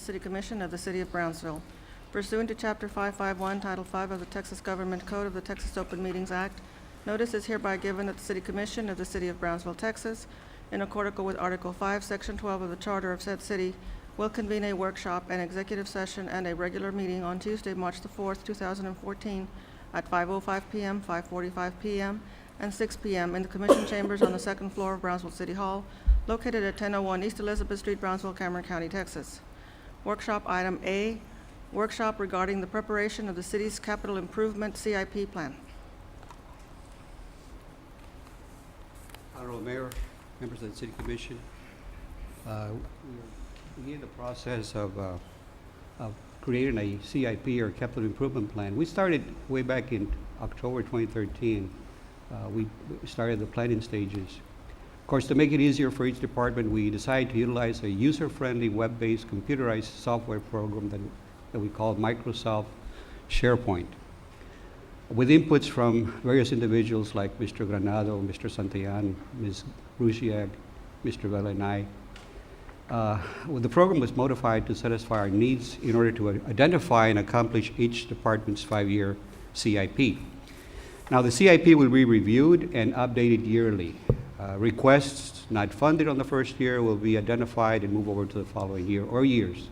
City Commission of the City of Brownsville. Pursuant to Chapter 551, Title 5 of the Texas Government Code of the Texas Open Meetings Act, notice is hereby given that the City Commission of the City of Brownsville, Texas, in accordance with Article 5, Section 12 of the Charter of said city, will convene a workshop, an executive session, and a regular meeting on Tuesday, March the 4th, 2014, at 5:05 p.m., 5:45 p.m., and 6 p.m. in the Commission Chambers on the second floor of Brownsville City Hall, located at 1001 East Elizabeth Street, Brownsville, Cameron County, Texas. Workshop Item A, workshop regarding the preparation of the city's capital improvement CIP plan. Honorable Mayor, members of the City Commission, we're in the process of creating a CIP or capital improvement plan. We started way back in October 2013. We started the planning stages. Of course, to make it easier for each department, we decided to utilize a user-friendly, web-based, computerized software program that we call Microsoft SharePoint. With inputs from various individuals like Mr. Granado, Mr. Santillan, Ms. Rusiak, Mr. Vela, and I. The program was modified to satisfy our needs in order to identify and accomplish each department's 5-year CIP. Now, the CIP will be reviewed and updated yearly. Requests not funded on the first year will be identified and move over to the following year or years.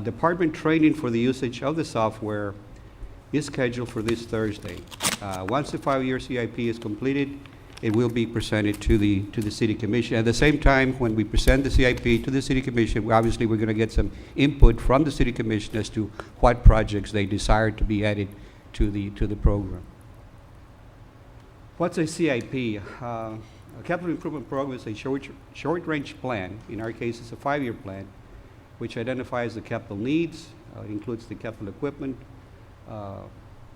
Department training for the usage of the software is scheduled for this Thursday. Once the 5-year CIP is completed, it will be presented to the City Commission. At the same time, when we present the CIP to the City Commission, we're going to get some input from the City Commission as to what projects they desire to be added to the program. What's a CIP? A capital improvement program is a short-range plan. In our case, it's a 5-year plan, which identifies the capital needs, includes the capital equipment,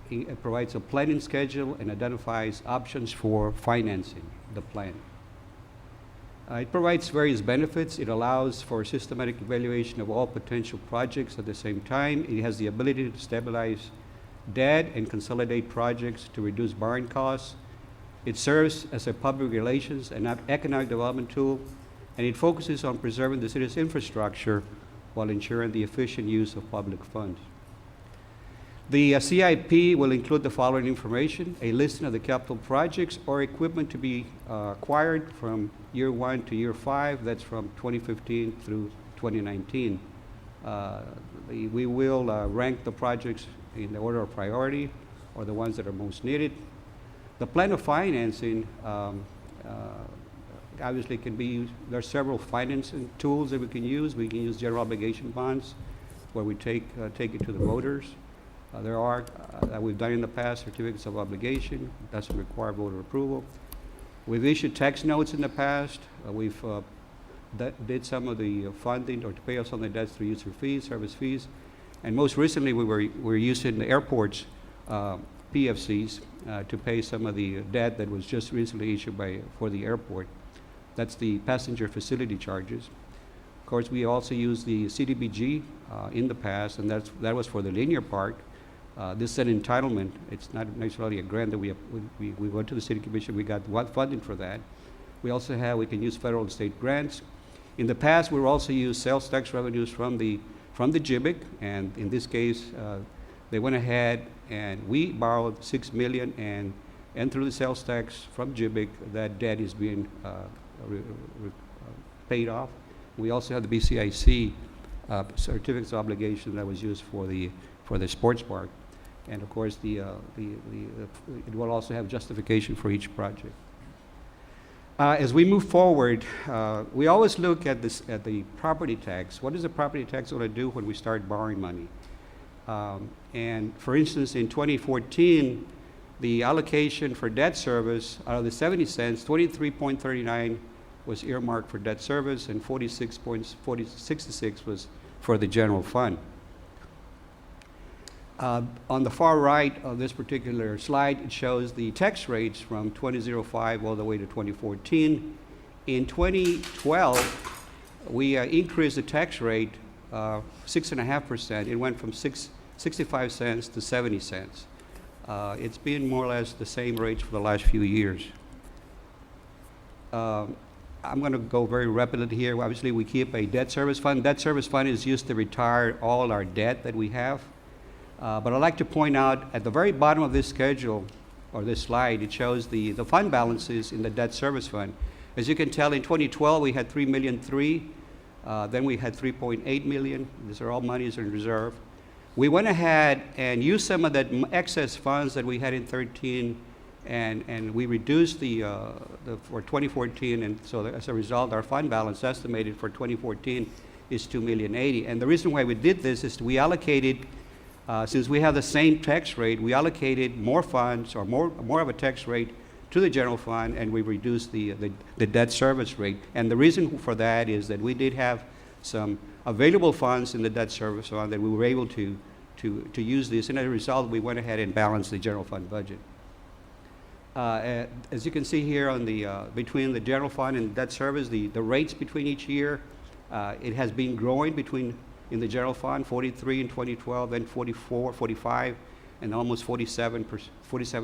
it provides a planning schedule, and identifies options for financing the plan. It provides various benefits. It allows for systematic evaluation of all potential projects at the same time. It has the ability to stabilize debt and consolidate projects to reduce borrowing costs. It serves as a public relations and economic development tool, and it focuses on preserving the city's infrastructure while ensuring the efficient use of public funds. The CIP will include the following information: a listing of the capital projects or equipment to be acquired from year 1 to year 5, that's from 2015 through 2019. We will rank the projects in the order of priority, or the ones that are most needed. The plan of financing obviously can be used. There are several financing tools that we can use. We can use general obligation bonds, where we take it to the voters. There are, that we've done in the past, certificates of obligation. Doesn't require voter approval. We've issued tax notes in the past. We've did some of the funding, or to pay off some of the debts through user fees, service fees. And most recently, we're using the airport's PFCs to pay some of the debt that was just recently issued for the airport. That's the passenger facility charges. Of course, we also used the CDBG in the past, and that was for the linear park. This is an entitlement. It's not necessarily a grant that we went to the City Commission. We got funding for that. We can use federal and state grants. In the past, we also used sales tax revenues from the JBIC, and in this case, they went ahead and we borrowed $6 million, and through the sales tax from JBIC, that debt is being paid off. We also have the BCIC certificates of obligation that was used for the sports park, and of course it will also have justification for each project. As we move forward, we always look at the property tax. What is the property tax going to do when we start borrowing money? And for instance, in 2014, the allocation for debt service out of the 70 cents, 23.39 was earmarked for debt service, and 66 was for the general fund. On the far right of this particular slide, it shows the tax rates from 2005 all the way to 2014. In 2012, we increased the tax rate 6.5%. It went from 65 cents to 70 cents. It's been more or less the same rates for the last few years. I'm going to go very rapidly here. Obviously, we keep a debt service fund. Debt service fund is used to retire all our debt that we have. But I'd like to point out at the very bottom of this schedule, or this slide, it shows the fund balances in the debt service fund. As you can tell, in 2012, we had $3.3 million. Then we had $3.8 million. These are all monies in reserve. We went ahead and used some of that excess funds that we had in 13, and we reduced for 2014, and so as a result, our fund balance estimated for 2014 is $2.080 million. And the reason why we did this is we allocated, since we have the same tax rate, we allocated more funds, or more of a tax rate, to the general fund, and we reduced the debt service rate. And the reason for that is that we did have some available funds in the debt service fund that we were able to use this, and as a result, we went ahead and balanced the general fund budget. As you can see here on between the general fund and debt service, the rates between each year, it has been growing in the general fund, 43 in 2012, then 44, 45, and almost 47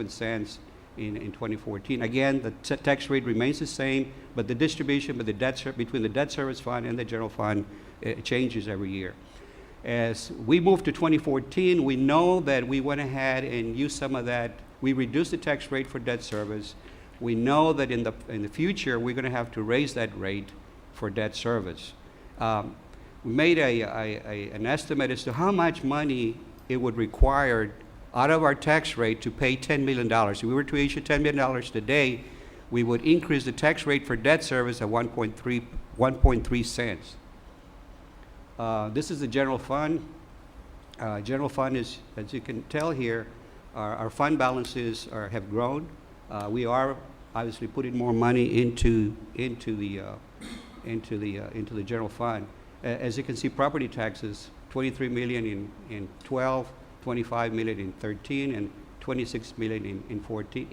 cents in 2014. Again, the tax rate remains the same, but the distribution between the debt service fund and the general fund changes every year. As we move to 2014, we know that we went ahead and used some of that. We reduced the tax rate for debt service. We know that in the future, we're going to have to raise that rate for debt service. We made an estimate as to how much money it would require out of our tax rate to pay $10 million. If we were to issue $10 million today, we would increase the tax rate for debt service at 1.3 cents. This is the general fund. General fund is, as you can tell here, our fund balances have grown. We are obviously putting more money into the general fund. As you can see, property taxes, $23 million in 12, $25 million in 13, and $26 million in 14.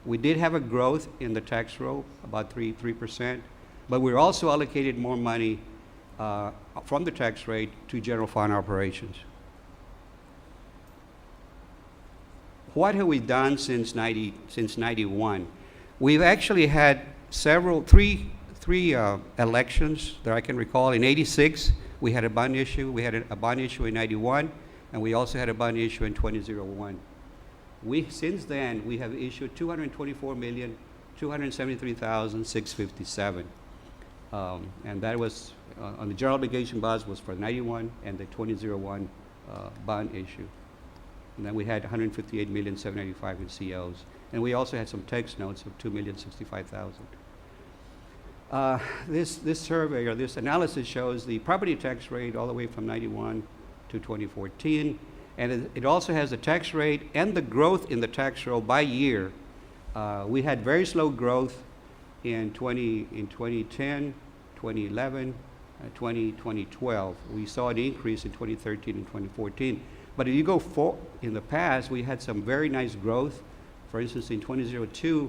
We did have a growth in the tax roll, about 3%, but we also allocated more money from the tax rate to general fund operations. What have we done since 91? We've actually had three elections that I can recall. In 86, we had a bond issue. We had a bond issue in 91, and we also had a bond issue in 2001. Since then, we have issued $224,273,657. And that was, on the general obligation bonds was for 91 and the 2001 bond issue. And then we had $158,785,000 in COs. And we also had some tax notes of $2,065,000. This survey, or this analysis, shows the property tax rate all the way from 91 to 2014. And it also has the tax rate and the growth in the tax roll by year. We had very slow growth in 2010, 2011, 2012. We saw an increase in 2013 and 2014. But if you go in the past, we had some very nice growth. For instance, in 2002,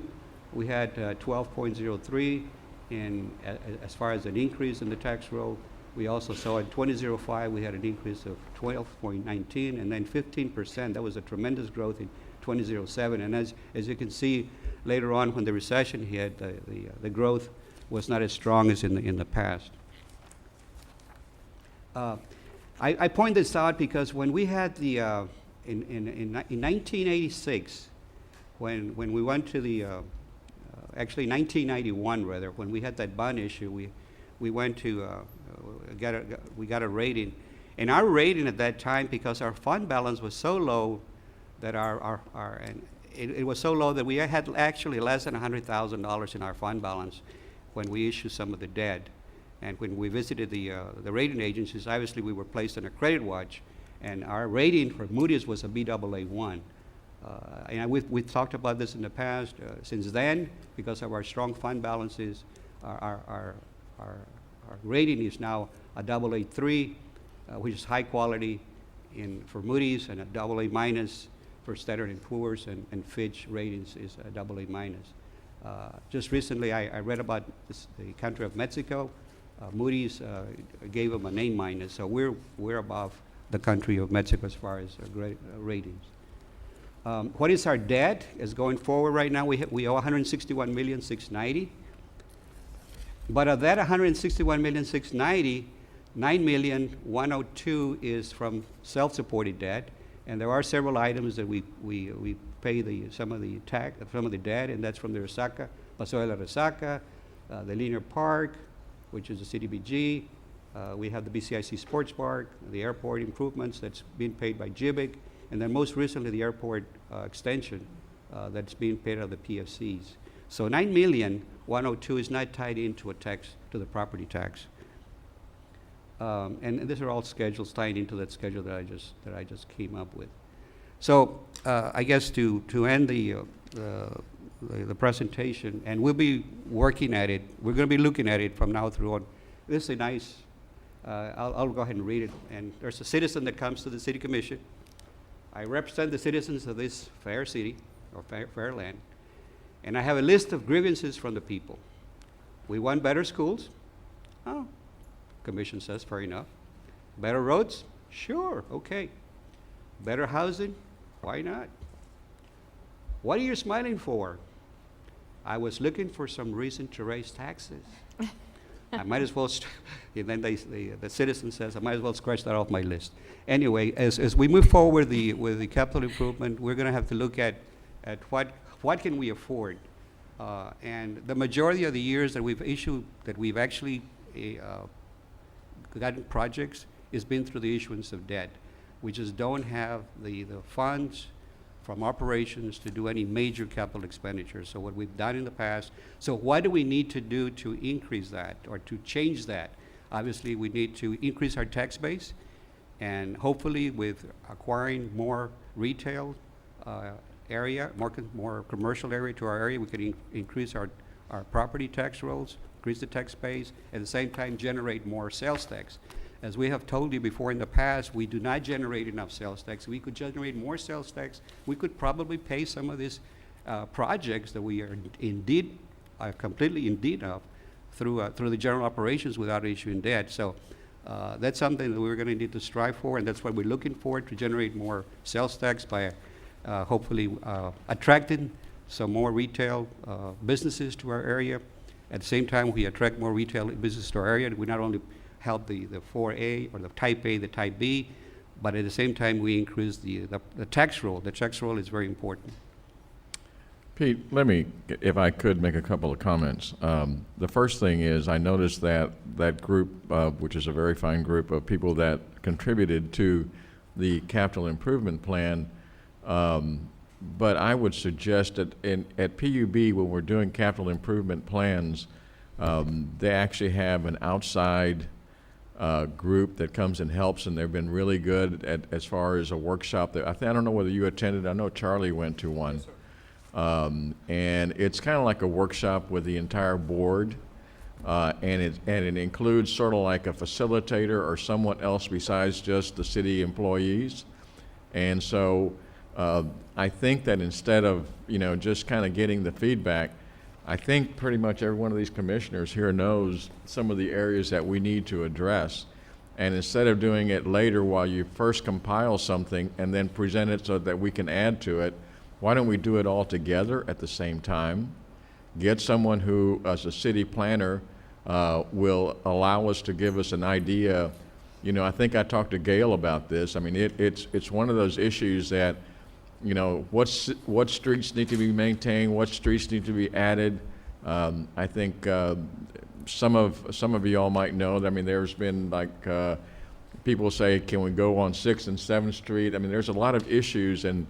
we had 12.03 as far as an increase in the tax roll. We also saw in 2005, we had an increase of 12.19, and then 15%. That was a tremendous growth in 2007. And as you can see later on, when the recession hit, the growth was not as strong as in the past. I point this out because when we had in 1986, when we went to actually 1991 rather, when we had that bond issue, we went to we got a rating, and our rating at that time, because our fund balance was so low that it was so low that we had actually less than $100,000 in our fund balance when we issued some of the debt. And when we visited the rating agencies, obviously we were placed on a credit watch, and our rating for Moody's was a Baa1. And we've talked about this in the past. Since then, because of our strong fund balances, our rating is now a Aa3, which is high quality for Moody's, and a AA- for Standard & Poor's, and Fitch ratings is a AA-. Just recently, I read about the country of Mexico. Moody's gave them an A-, so we're above the country of Mexico as far as ratings. What is our debt as going forward right now? We owe $161,690,000. But of that 161,690,000, 9,102,000 is from self-supported debt, and there are several items that we pay some of the debt, and that's from the Resaca, Paseo de la Resaca, the linear park, which is the CDBG. We have the BCIC Sports Park, the airport improvements that's being paid by JIBIC, and then most recently the airport extension that's being paid out of the PFCs. So 9,102,000 is not tied into to the property tax. And these are all schedules tying into that schedule that I just came up with. So I guess to end the presentation, and we'll be working at it. We're going to be looking at it from now through on. This is a nice. I'll go ahead and read it. And there's a citizen that comes to the city commission. I represent the citizens of this fair city or fair land, and I have a list of grievances from the people. We want better schools. Oh. Commission says, fair enough. Better roads? Sure, okay. Better housing? Why not? What are you smiling for? I was looking for some reason to raise taxes. I might as well, and then the citizen says, I might as well scratch that off my list. Anyway, as we move forward with the capital improvement, we're going to have to look at what can we afford. And the majority of the years that we've actually gotten projects has been through the issuance of debt. We just don't have the funds from operations to do any major capital expenditures. So what we've done in the past, so what do we need to do to increase that or to change that? Obviously, we need to increase our tax base, and hopefully with acquiring more retail area, more commercial area to our area, we can increase our property tax rolls, increase the tax base, at the same time generate more sales tax. As we have told you before in the past, we do not generate enough sales tax. We could generate more sales tax. We could probably pay some of these projects that we are completely in deed of through the general operations without issuing debt. So that's something that we're going to need to strive for, and that's what we're looking for, to generate more sales tax by hopefully attracting some more retail businesses to our area. At the same time, we attract more retail businesses to our area. We not only help the 4A or the Type A, the Type B, but at the same time, we increase the tax roll. The tax roll is very important. Pete, let me, if I could, make a couple of comments. The first thing is, I noticed that group, which is a very fine group of people that contributed to the capital improvement plan, but I would suggest that at PUB, when we're doing capital improvement plans, they actually have an outside group that comes and helps, and they've been really good as far as a workshop. I don't know whether you attended. I know Charlie went to one. Yes, and it's kind of like a workshop with the entire board, and it includes sort of like a facilitator or someone else besides just the city employees. And so I think that instead of, just kind of getting the feedback, I think pretty much every one of these commissioners here knows some of the areas that we need to address. And instead of doing it later while you first compile something and then present it so that we can add to it, why don't we do it all together at the same time? Get someone who, as a city planner, will allow us to give us an idea. I think I talked to Gail about this. I mean, it's one of those issues that, what streets need to be maintained, what streets need to be added. I think some of you all might know that, there's been people say, can we go on 6th and 7th Street? There's a lot of issues, and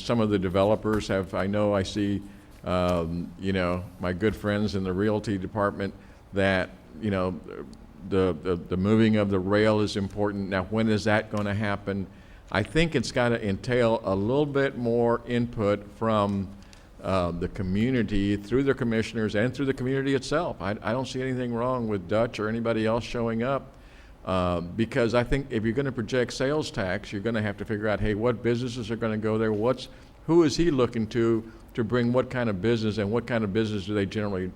some of the developers have, I see, my good friends in the realty department that, the moving of the rail is important. Now, when is that going to happen? I think it's got to entail a little bit more input from the community through the commissioners and through the community itself. I don't see anything wrong with Dutch or anybody else showing up, because I think if you're going to project sales tax, you're going to have to figure out, hey, what businesses are going to go there? Who is he looking to bring what kind of business, and what kind of business do they generally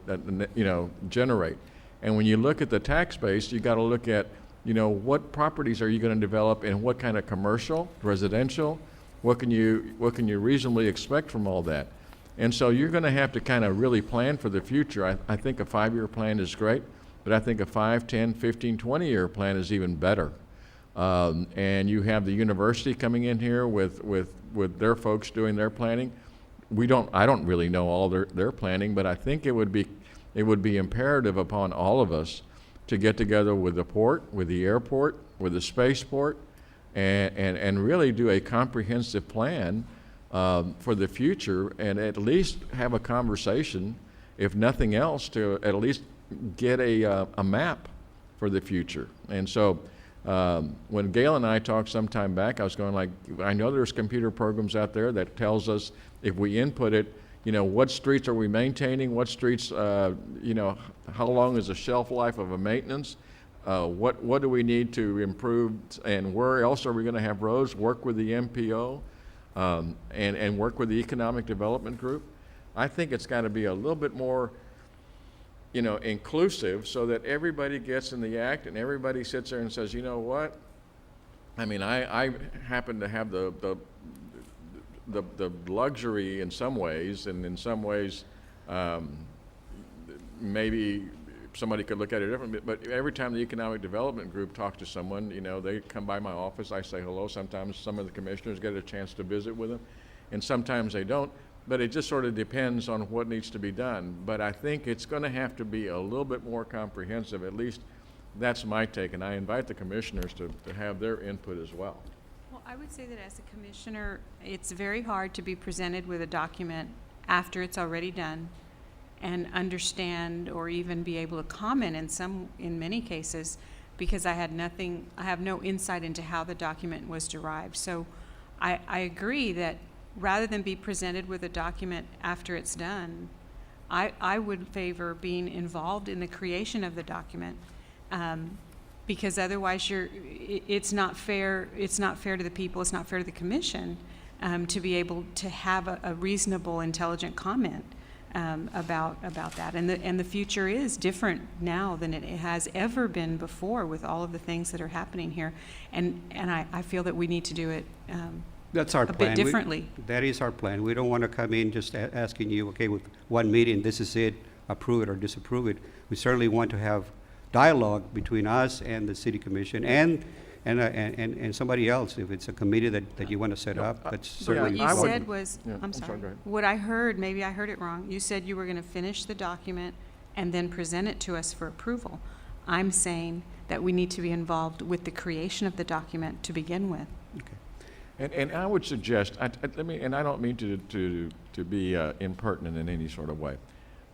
generate? And when you look at the tax base, you got to look at what properties are you going to develop, and what kind of commercial, residential, what can you reasonably expect from all that? And so you're going to have to kind of really plan for the future. I think a 5-year plan is great, but I think a 5, 10, 15, 20-year plan is even better. And you have the university coming in here with their folks doing their planning. I don't really know all their planning, but I think it would be imperative upon all of us to get together with the port, with the airport, with the spaceport, and really do a comprehensive plan for the future, and at least have a conversation, if nothing else, to at least get a map for the future. And so when Gail and I talked some time back, I was going like, I know there's computer programs out there that tells us if we input it, what streets are we maintaining, what streets, how long is the shelf life of a maintenance, what do we need to improve, and where else are we going to have roads, work with the MPO, and work with the Economic Development Group. I think it's got to be a little bit more, inclusive, so that everybody gets in the act and everybody sits there and says, you know what? I mean, I happen to have the luxury in some ways, and in some ways, maybe somebody could look at it differently, but every time the Economic Development Group talks to someone, they come by my office, I say hello. Sometimes some of the commissioners get a chance to visit with them, and sometimes they don't. But it just sort of depends on what needs to be done. But I think it's going to have to be a little bit more comprehensive. At least that's my take, and I invite the commissioners to have their input as well. Well, I would say that as a commissioner, it's very hard to be presented with a document after it's already done and understand or even be able to comment in many cases, because I have no insight into how the document was derived. So I agree that rather than be presented with a document after it's done, I would favor being involved in the creation of the document, because otherwise it's not fair. It's not fair to the people. It's not fair to the commission to be able to have a reasonable, intelligent comment about that. And the future is different now than it has ever been before, with all of the things that are happening here. And I feel that we need to do it That's our a plan. bit differently. That is our plan. We don't want to come in just asking you, okay, with one meeting, this is it, approve it or disapprove it. We certainly want to have dialogue between us and the city commission and somebody else. If it's a committee that you want to set up, that's But certainly. what you I would- said was, Yeah, I'm sorry, sorry, go ahead. what I heard, maybe I heard it wrong, you said you were going to finish the document and then present it to us for approval. I'm saying that we need to be involved with the creation of the document to begin with. And I would suggest, and I don't mean to be impertinent in any sort of way,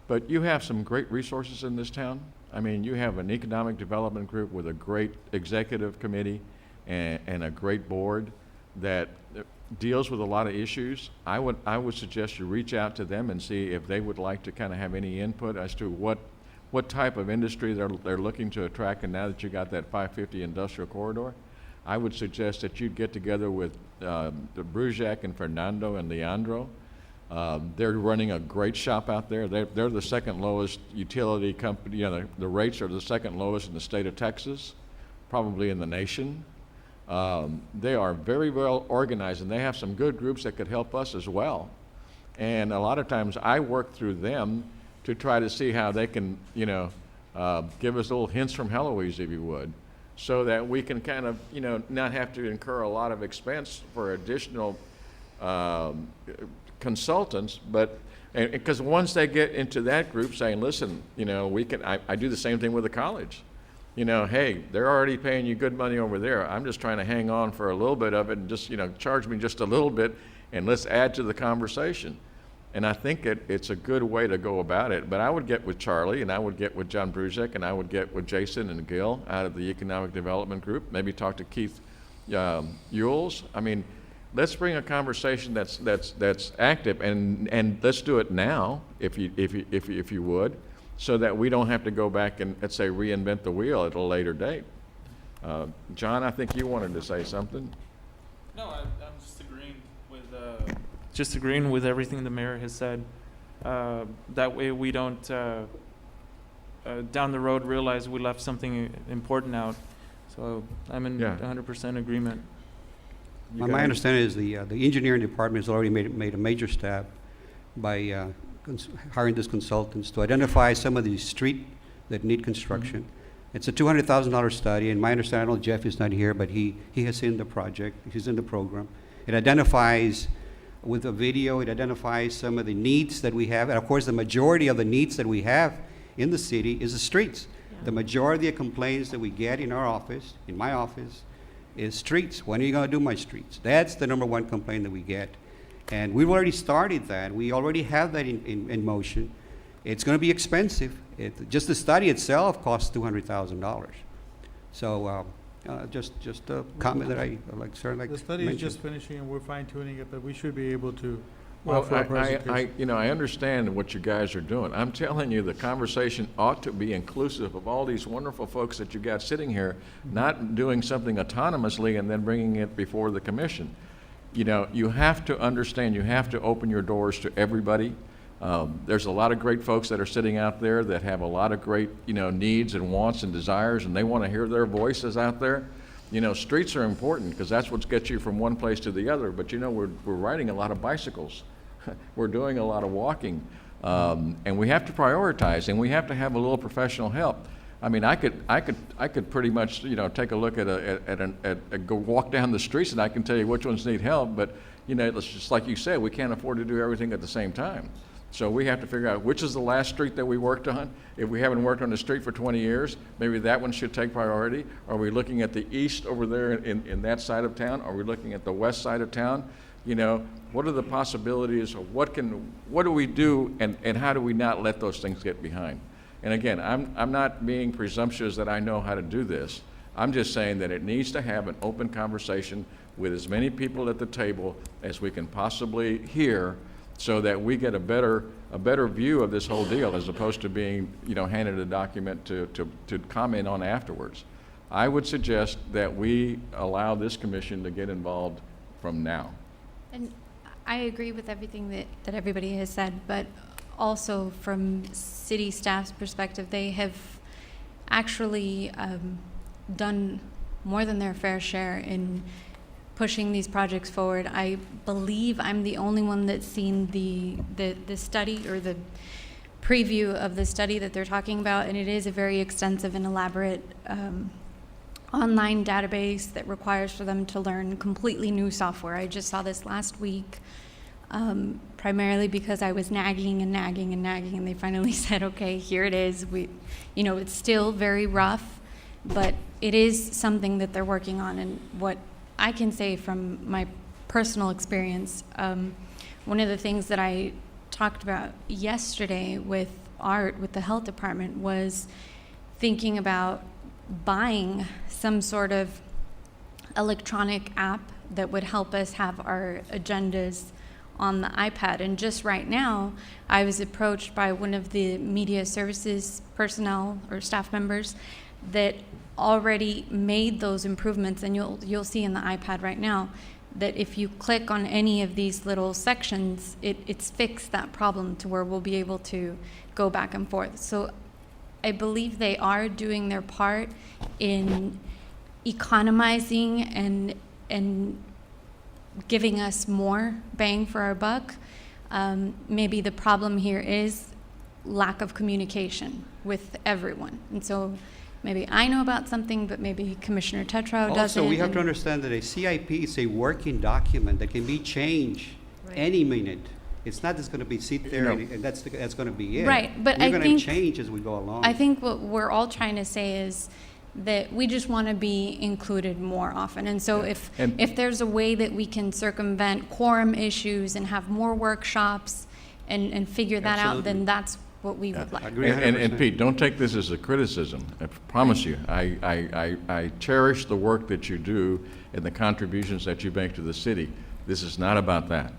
but you have some great resources in this town. I mean, you have an economic development group with a great executive committee and a great board that deals with a lot of issues. I would suggest you reach out to them and see if they would like to kind of have any input as to what type of industry they're looking to attract. And now that you got that 550 industrial corridor, I would suggest that you'd get together with Bruzak and Fernando and Leandro. They're running a great shop out there. They're the second lowest utility company. The rates are the second lowest in the state of Texas, probably in the nation. They are very well organized, and they have some good groups that could help us as well. And a lot of times I work through them to try to see how they can, give us little hints from Heloise, if you would, so that we can kind of, not have to incur a lot of expense for additional consultants, but because once they get into that group saying, listen, I do the same thing with the college. Hey, they're already paying you good money over there. I'm just trying to hang on for a little bit of it and just, charge me just a little bit, and let's add to the conversation. And I think it's a good way to go about it. But I would get with Charlie, and I would get with John Bruzek, and I would get with Jason and Gil out of the Economic Development Group. Maybe talk to Keith Ewells. I mean, let's bring a conversation that's active, and let's do it now, if you would, so that we don't have to go back and, let's say, reinvent the wheel at a later date. John, I think you wanted to say something. No, I'm just agreeing with everything the mayor has said. That way we don't down the road realize we left something important out. So I'm in 100% agreement. My understanding is the engineering department has already made a major step by hiring these consultants to identify some of the street that need construction. It's a $200,000 study, and my understanding, I know Jeff is not here, but he has seen the project, he's in the program. It identifies, with a video, it identifies some of the needs that we have, and of course the majority of the needs that we have in the city is the streets. The majority of complaints that we get in our office, in my office, is streets. When are you gonna do my streets? That's the number one complaint that we get. And we've already started that. We already have that in motion. It's gonna be expensive. Just the study itself costs $200,000. So just a comment that I like, certainly like The to study is mention. just finishing and we're fine tuning it, but we should be able to Well, offer a presentation. I understand what you guys are doing. I'm telling you, the conversation ought to be inclusive of all these wonderful folks that you got sitting here, not doing something autonomously and then bringing it before the commission. You know, you have to understand, you have to open your doors to everybody. There's a lot of great folks that are sitting out there that have a lot of great, needs and wants and desires, and they want to hear their voices out there. Streets are important because that's what gets you from one place to the other, but we're riding a lot of bicycles. We're doing a lot of walking, and we have to prioritize, and we have to have a little professional help. I mean, I could pretty much, take a look at go walk down the streets, and I can tell you which ones need help. But it's just like you said, we can't afford to do everything at the same time. So we have to figure out which is the last street that we worked on. If we haven't worked on the street for 20 years, maybe that one should take priority. Are we looking at the east over there in that side of town? Are we looking at the west side of town? What are the possibilities, or what do we do, and how do we not let those things get behind? And again, I'm not being presumptuous that I know how to do this. I'm just saying that it needs to have an open conversation with as many people at the table as we can possibly hear, so that we get a better view of this whole deal, as opposed to being, handed a document to comment on afterwards. I would suggest that we allow this commission to get involved from now. And I agree with everything that everybody has said, but also from city staff's perspective, they have actually done more than their fair share in pushing these projects forward. I believe I'm the only one that's seen the study, or the preview of the study that they're talking about, and it is a very extensive and elaborate online database that requires for them to learn completely new software. I just saw this last week, primarily because I was nagging, and they finally said, okay, here it is. It's still very rough, but it is something that they're working on. And what I can say from my personal experience, one of the things that I talked about yesterday with Art, with the health department, was thinking about buying some sort of electronic app that would help us have our agendas on the iPad. And just right now, I was approached by one of the media services personnel or staff members that already made those improvements, and you'll see in the iPad right now that if you click on any of these little sections, it's fixed that problem to where we'll be able to go back and forth. So I believe they are doing their part in economizing and giving us more bang for our buck. Maybe the problem here is lack of communication with everyone. And so maybe I know about something, but maybe Commissioner Tetreau doesn't. Also, we have to understand that a CIP is a working document that can be changed any minute. It's not just going to be sit there and that's going to be it. Right, but we're going to change as we go along. I think what we're all trying to say is that we just want to be included more often. And so if there's a way that we can circumvent quorum issues and have more workshops and figure that out, then that's what we would like. And Pete, don't take this as a criticism. I promise you, I cherish the work that you do and the contributions that you make to the city. This is not about that.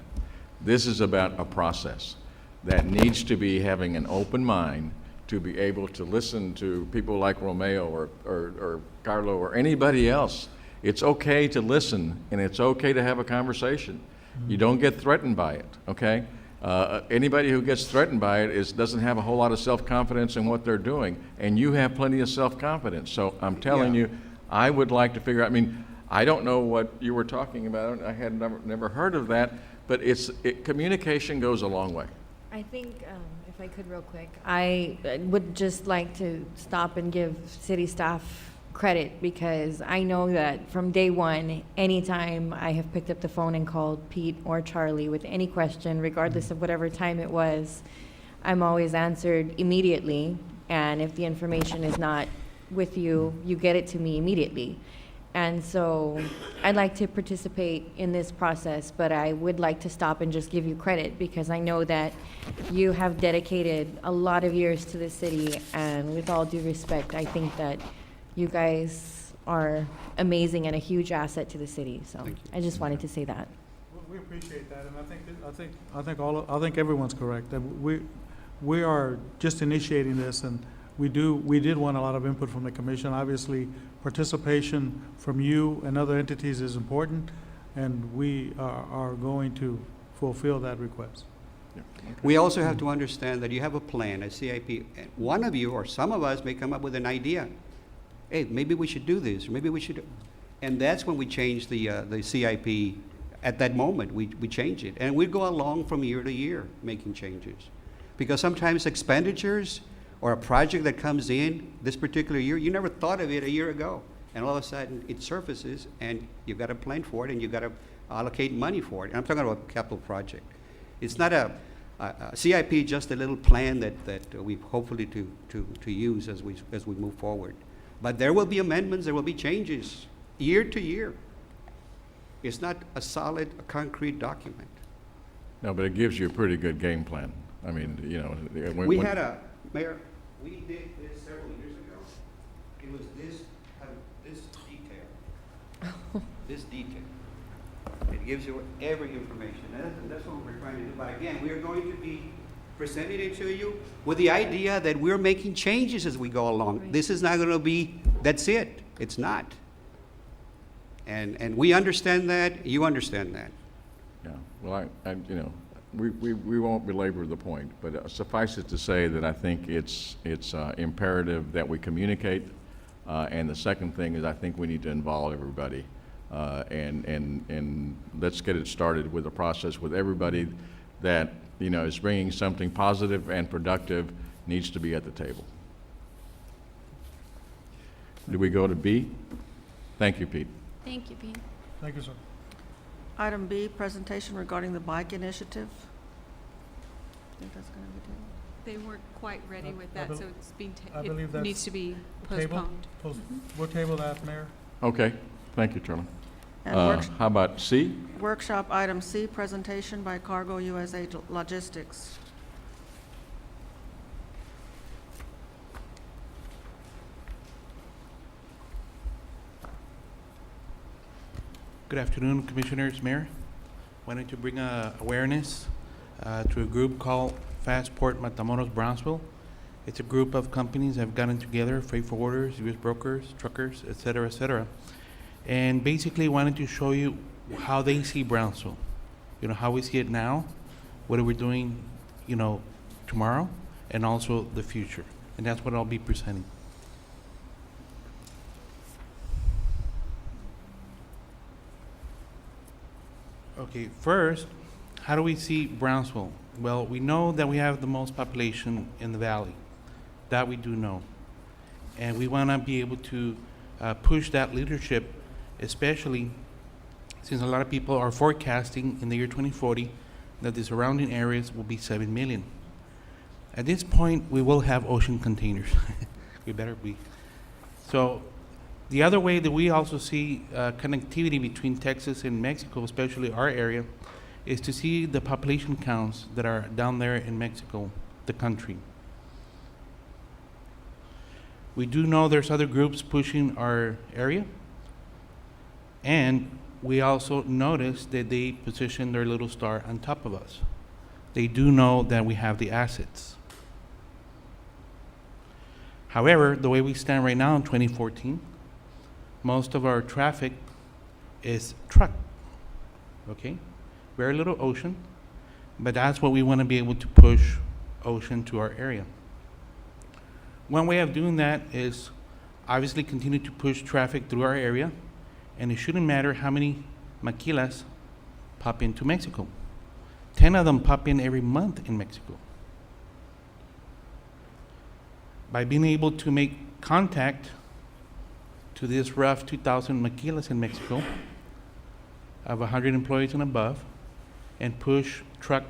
This is about a process that needs to be having an open mind to be able to listen to people like Romeo or Carlo or anybody else. It's okay to listen, and it's okay to have a conversation. You don't get threatened by it, okay? Anybody who gets threatened by it doesn't have a whole lot of self-confidence in what they're doing, and you have plenty of self-confidence. So I'm telling you, I would like to figure out, I don't know what you were talking about. I had never heard of that, but communication goes a long way. I think, if I could real quick, I would just like to stop and give city staff credit, because I know that from day one, anytime I have picked up the phone and called Pete or Charlie with any question, regardless of whatever time it was, I'm always answered immediately. And if the information is not with you, you get it to me immediately. And so I'd like to participate in this process, but I would like to stop and just give you credit, because I know that you have dedicated a lot of years to the city, and with all due respect, I think that you guys are amazing and a huge asset to the city. So Thank you. I just wanted to say that. We appreciate that, and I think everyone's correct. That we are just initiating this, and we did want a lot of input from the commission. Obviously, participation from you and other entities is important, and we are going to fulfill that request. We also have to understand that you have a plan, a CIP. And one of you or some of us may come up with an idea. Hey, maybe we should do this, or maybe we should. And that's when we change the CIP. At that moment, we change it. And we go along from year to year making changes. Because sometimes expenditures or a project that comes in this particular year, you never thought of it a year ago. And all of a sudden, it surfaces, and you've got to plan for it, and you've got to allocate money for it. And I'm talking about a capital project. It's not a CIP, just a little plan that we hopefully to use as we move forward. But there will be amendments, there will be changes year to year. It's not a solid, concrete document. No, but it gives you a pretty good game plan. I mean, you know, Mayor, we did this several years ago. It was this detail. This detail. It gives you every information. And that's what we're trying to do. But again, we are going to be presenting it to you with the idea that we're making changes as we go along. Right. This is not going to be, that's it. It's not. And we understand that. You understand that. yeah, well, you know, we won't belabor the point, but suffice it to say that I think it's imperative that we communicate. And the second thing is I think we need to involve everybody. And let's get it started with a process with everybody that, you know, is bringing something positive and productive needs to be at the table. Do we go to B? Thank you, Pete. Thank you, Pete. Thank you, sir. Item B, presentation regarding the bike initiative. I think that's going to be tabled. They weren't quite ready with that, so it's being, I believe it that's needs to be Table? postponed. We'll table that, Mayor. Okay, thank you, Charlie. And How about C? workshop item C, presentation by Cargo USA Logistics. Good afternoon, Commissioners, Mayor. Wanted to bring awareness to a group called Fastport Matamoros Brownsville. It's a group of companies that have gotten together, freight forwarders, US brokers, truckers, et cetera, and basically wanted to show you how they see Brownsville. You know, how we see it now, what are we doing, you know, tomorrow, and also the future. And that's what I'll be presenting. Okay, first, how do we see Brownsville? Well, we know that we have the most population in the valley. That we do know. And we want to be able to push that leadership, especially since a lot of people are forecasting in the year 2040 that the surrounding areas will be 7 million. At this point, we will have ocean containers. We better be. So the other way that we also see connectivity between Texas and Mexico, especially our area, is to see the population counts that are down there in Mexico, the country. We do know there's other groups pushing our area, and we also notice that they position their little star on top of us. They do know that we have the assets. However, the way we stand right now in 2014, most of our traffic is truck, okay? Very little ocean, but that's what we want to be able to push ocean to our area. One way of doing that is obviously continue to push traffic through our area, and it shouldn't matter how many maquilas pop into Mexico. 10 of them pop in every month in Mexico. By being able to make contact to this rough 2,000 maquilas in Mexico of 100 employees and above, and push truck,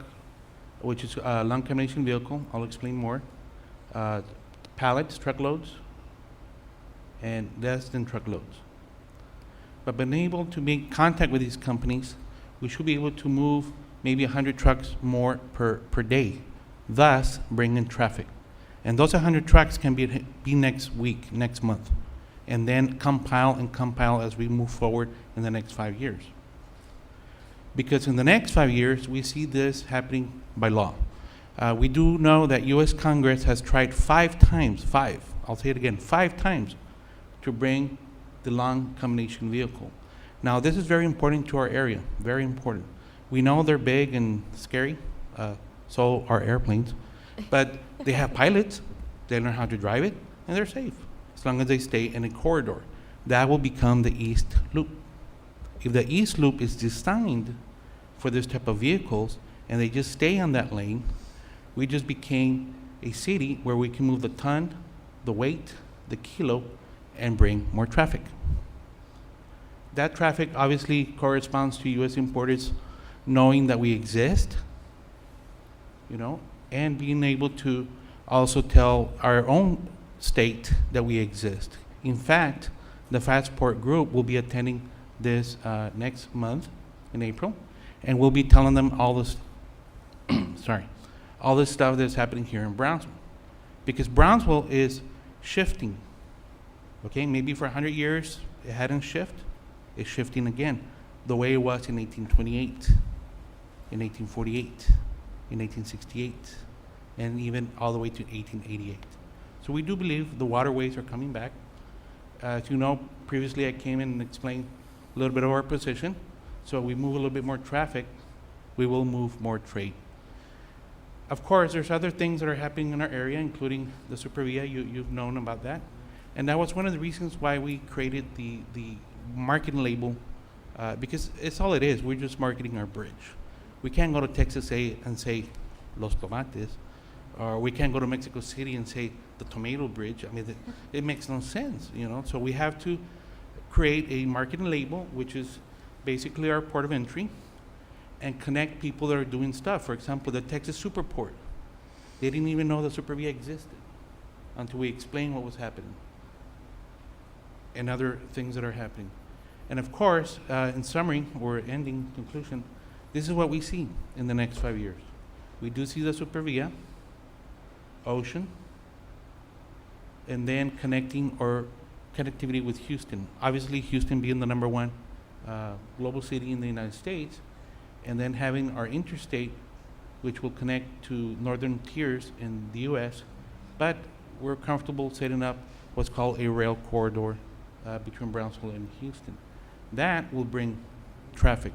which is a long combination vehicle, I'll explain more, pallets, truckloads, and less than truckloads. But being able to make contact with these companies, we should be able to move maybe 100 trucks more per day, thus bringing traffic. And those 100 trucks can be next week, next month, and then compile as we move forward in the next 5 years. Because in the next 5 years, we see this happening by law. We do know that U.S. Congress has tried 5 times, I'll say it again, 5 times to bring the long combination vehicle. Now, this is very important to our area, very important. We know they're big and scary, so are airplanes, but they have pilots, they learn how to drive it, and they're safe, as long as they stay in a corridor. That will become the East Loop. If the East Loop is designed for this type of vehicles, and they just stay on that lane, we just became a city where we can move the ton, the weight, the kilo, and bring more traffic. That traffic obviously corresponds to U.S. importers knowing that we exist, and being able to also tell our own state that we exist. In fact, the Fastport group will be attending this next month in April, and we'll be telling them all this, all this stuff that's happening here in Brownsville. Because Brownsville is shifting, okay? Maybe for 100 years it hadn't shifted. It's shifting again, the way it was in 1828, in 1848, in 1868, and even all the way to 1888. So we do believe the waterways are coming back. As you know, previously I came in and explained a little bit of our position. So we move a little bit more traffic, we will move more trade. Of course, there's other things that are happening in our area, including the Supervia. You've known about that. And that was one of the reasons why we created the marketing label, because it's all it is. We're just marketing our bridge. We can't go to Texas and say Los Tomates, or we can't go to Mexico City and say the Tomato Bridge. I mean, it makes no sense, So we have to create a marketing label, which is basically our port of entry, and connect people that are doing stuff. For example, the Texas Superport. They didn't even know the Supervia existed until we explained what was happening and other things that are happening. And of course, in summary or ending conclusion, this is what we see in the next 5 years. We do see the Supervia, ocean, and then connectivity with Houston. Obviously, Houston being the #1 global city in the United States, and then having our interstate, which will connect to northern tiers in the U.S., but we're comfortable setting up what's called a rail corridor between Brownsville and Houston. That will bring traffic,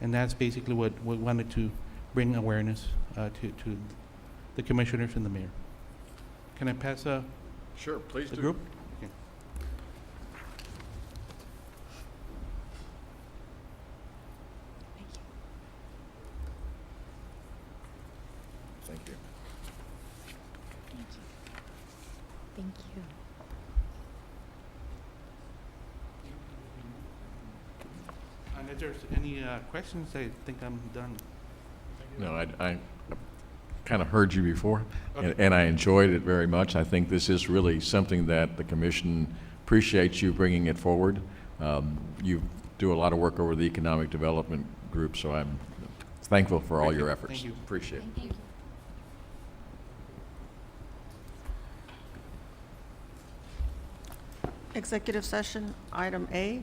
and that's basically what we wanted to bring awareness to the commissioners and the mayor. Can I pass Sure, please the do. group? Okay. Thank you. Thank you. And if there's any questions, I think I'm done. No, I kind of heard you before, Okay. and I enjoyed it very much. I think this is really something that the commission appreciates you bringing it forward. You do a lot of work over the economic development group, so I'm thankful for all your efforts. Thank you. Appreciate it. Executive session, item A,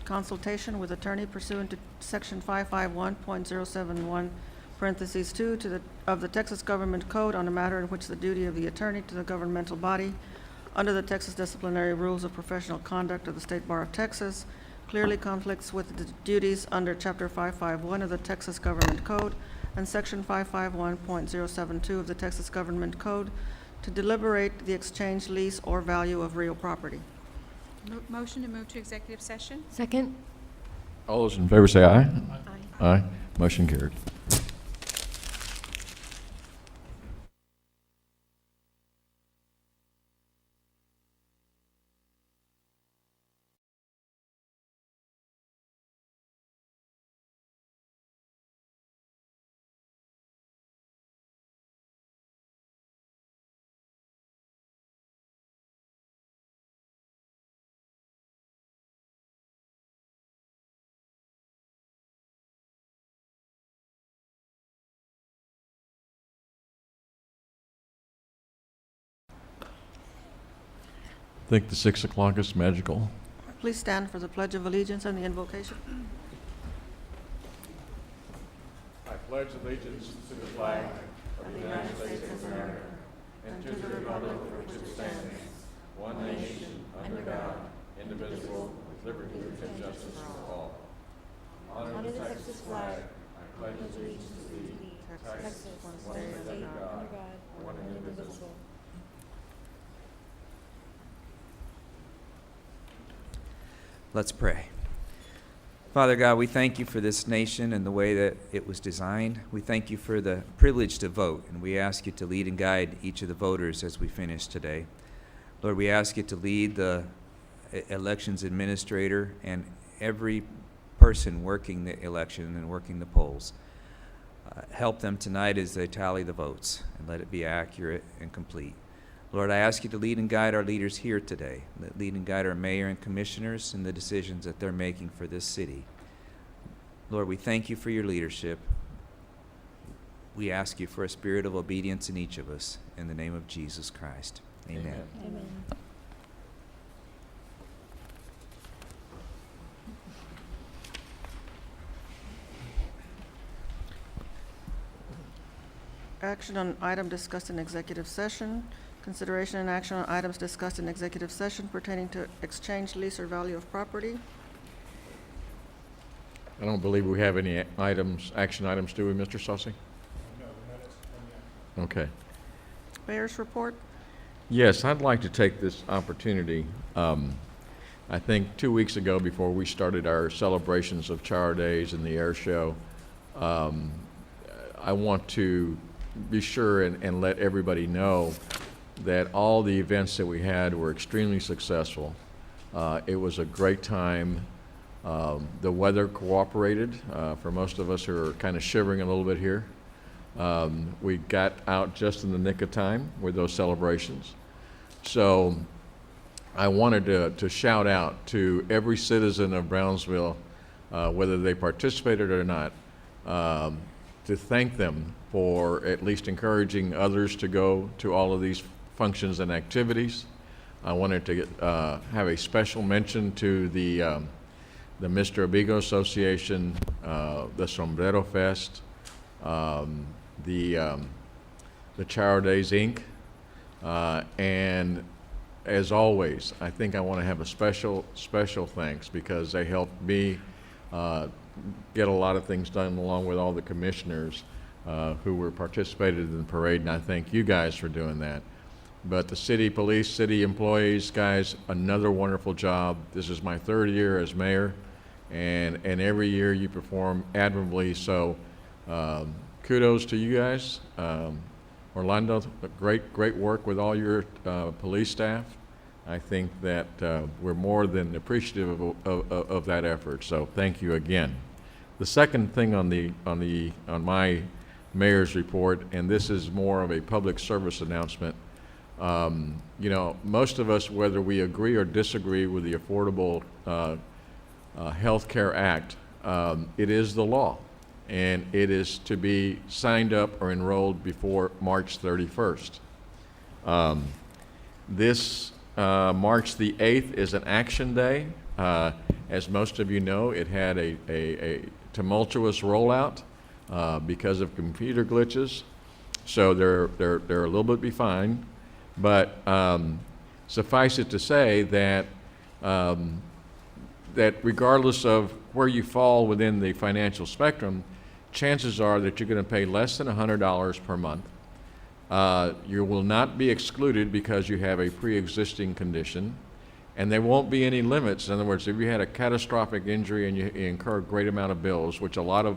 consultation with attorney pursuant to section 551.071, parentheses 2 of the Texas Government Code on a matter in which the duty of the attorney to the governmental body under the Texas Disciplinary Rules of Professional Conduct of the State Bar of Texas clearly conflicts with the duties under Chapter 551 of the Texas Government Code and Section 551.072 of the Texas Government Code to deliberate the exchange, lease, or value of real property. Motion to move to executive session? Second? All those in favor say aye. Aye. Motion carried. think the 6 o'clock is magical. Please stand for the Pledge of Allegiance and the invocation. I pledge allegiance to the flag of the United States of America and to the republic for which it stands, one nation, under God, indivisible, with liberty and justice for all. Honor the Texas flag. I pledge allegiance to thee, Texas, one state under God, one indivisible. Let's pray. Father God, we thank you for this nation and the way that it was designed. We thank you for the privilege to vote, and we ask you to lead and guide each of the voters as we finish today. Lord, we ask you to lead the elections administrator and every person working the election and working the polls. Help them tonight as they tally the votes, and let it be accurate and complete. Lord, I ask you to lead and guide our leaders here today. Lead and guide our mayor and commissioners in the decisions that they're making for this city. Lord, we thank you for your leadership. We ask you for a spirit of obedience in each of us. In the name of Jesus Christ. Amen. Amen. Action on item discussed in executive session. Consideration and action on items discussed in executive session pertaining to exchange, lease, or value of property. I don't believe we have any action items, do we, Mr. Saucy? No. Okay. Mayor's report. Yes, I'd like to take this opportunity. I think 2 weeks ago, before we started our celebrations of Char Days and the air show, I want to be sure and let everybody know that all the events that we had were extremely successful. It was a great time. The weather cooperated for most of us who are kind of shivering a little bit here. We got out just in the nick of time with those celebrations. So I wanted to shout out to every citizen of Brownsville, whether they participated or not, to thank them for at least encouraging others to go to all of these functions and activities. I wanted to have a special mention to the Mr. Abigo Association, the Sombrero Fest, the Char Days Inc., and as always, I think I want to have a special thanks because they helped me get a lot of things done along with all the commissioners who were participated in the parade, and I thank you guys for doing that. But the city police, city employees, guys, another wonderful job. This is my 3rd year as mayor, and every year you perform admirably. So kudos to you guys. Orlando, great work with all your police staff. I think that we're more than appreciative of that effort. So thank you again. The second thing on my mayor's report, and this is more of a public service announcement. You know, most of us, whether we agree or disagree with the Affordable Health Care Act, it is the law, and it is to be signed up or enrolled before March 31st. This March the 8th is an action day. As most of you know, it had a tumultuous rollout because of computer glitches, so they're a little bit behind. But suffice it to say that that regardless of where you fall within the financial spectrum, chances are that you're going to pay less than $100 per month. You will not be excluded because you have a pre-existing condition, and there won't be any limits. In other words, if you had a catastrophic injury and you incur a great amount of bills, which a lot of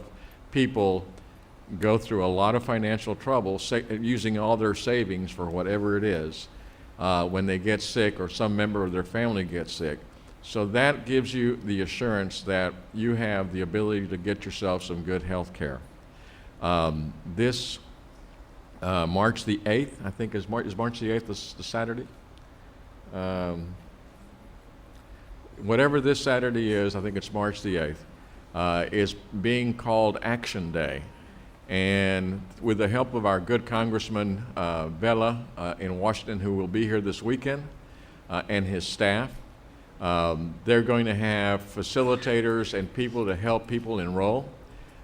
people go through a lot of financial trouble using all their savings for whatever it is when they get sick or some member of their family gets sick. So that gives you the assurance that you have the ability to get yourself some good health care. This March the 8th, I think is March the 8th the Saturday? Whatever this Saturday is, I think it's March the 8th, is being called Action Day. And with the help of our good Congressman Vela in Washington, who will be here this weekend, and his staff. They're going to have facilitators and people to help people enroll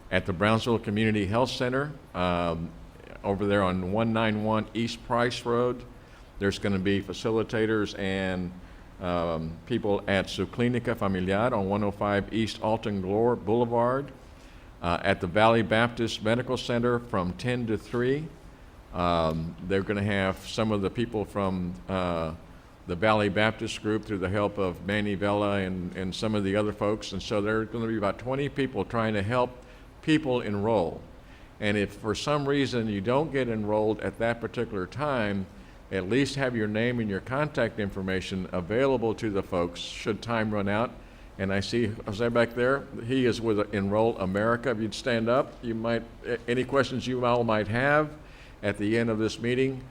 at the Brownsville Community Health Center over there on 191 East Price Road. There's going to be facilitators and people at Su Clínica Familiar on 105 East Alton Glore Boulevard, at the Valley Baptist Medical Center from 10 to 3. They're going to have some of the people from the Valley Baptist group through the help of Manny Vela and some of the other folks. And so there are going to be about 20 people trying to help people enroll. And if for some reason you don't get enrolled at that particular time, at least have your name and your contact information available to the folks should time run out. And I see Jose back there. He is with Enroll America. If you'd stand up, you might, any questions you all might have at the end of this meeting,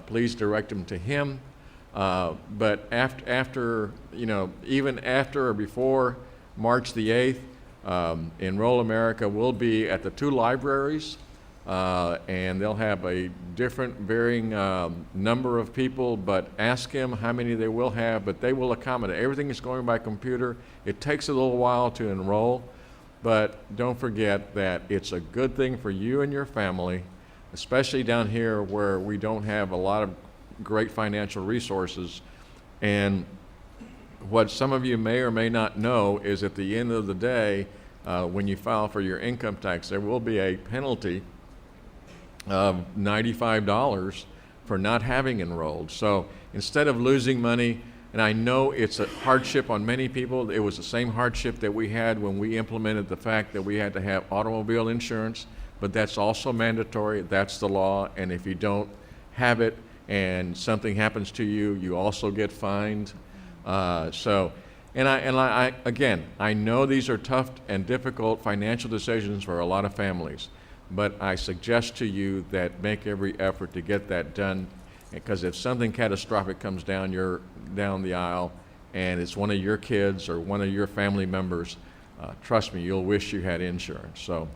please direct them to him. But after, you know, even after or before March the 8th, Enroll America will be at the 2 libraries, and they'll have a different varying number of people, but ask him how many they will have, but they will accommodate. Everything is going by computer. It takes a little while to enroll, but don't forget that it's a good thing for you and your family, especially down here where we don't have a lot of great financial resources. And what some of you may or may not know is at the end of the day, when you file for your income tax, there will be a penalty of $95 for not having enrolled. So instead of losing money, and I know it's a hardship on many people, it was the same hardship that we had when we implemented the fact that we had to have automobile insurance, but that's also mandatory, that's the law, and if you don't have it and something happens to you, you also get fined. And I again, I know these are tough and difficult financial decisions for a lot of families, but I suggest to you that make every effort to get that done, because if something catastrophic comes down the aisle and it's one of your kids or one of your family members, trust me, you'll wish you had insurance. So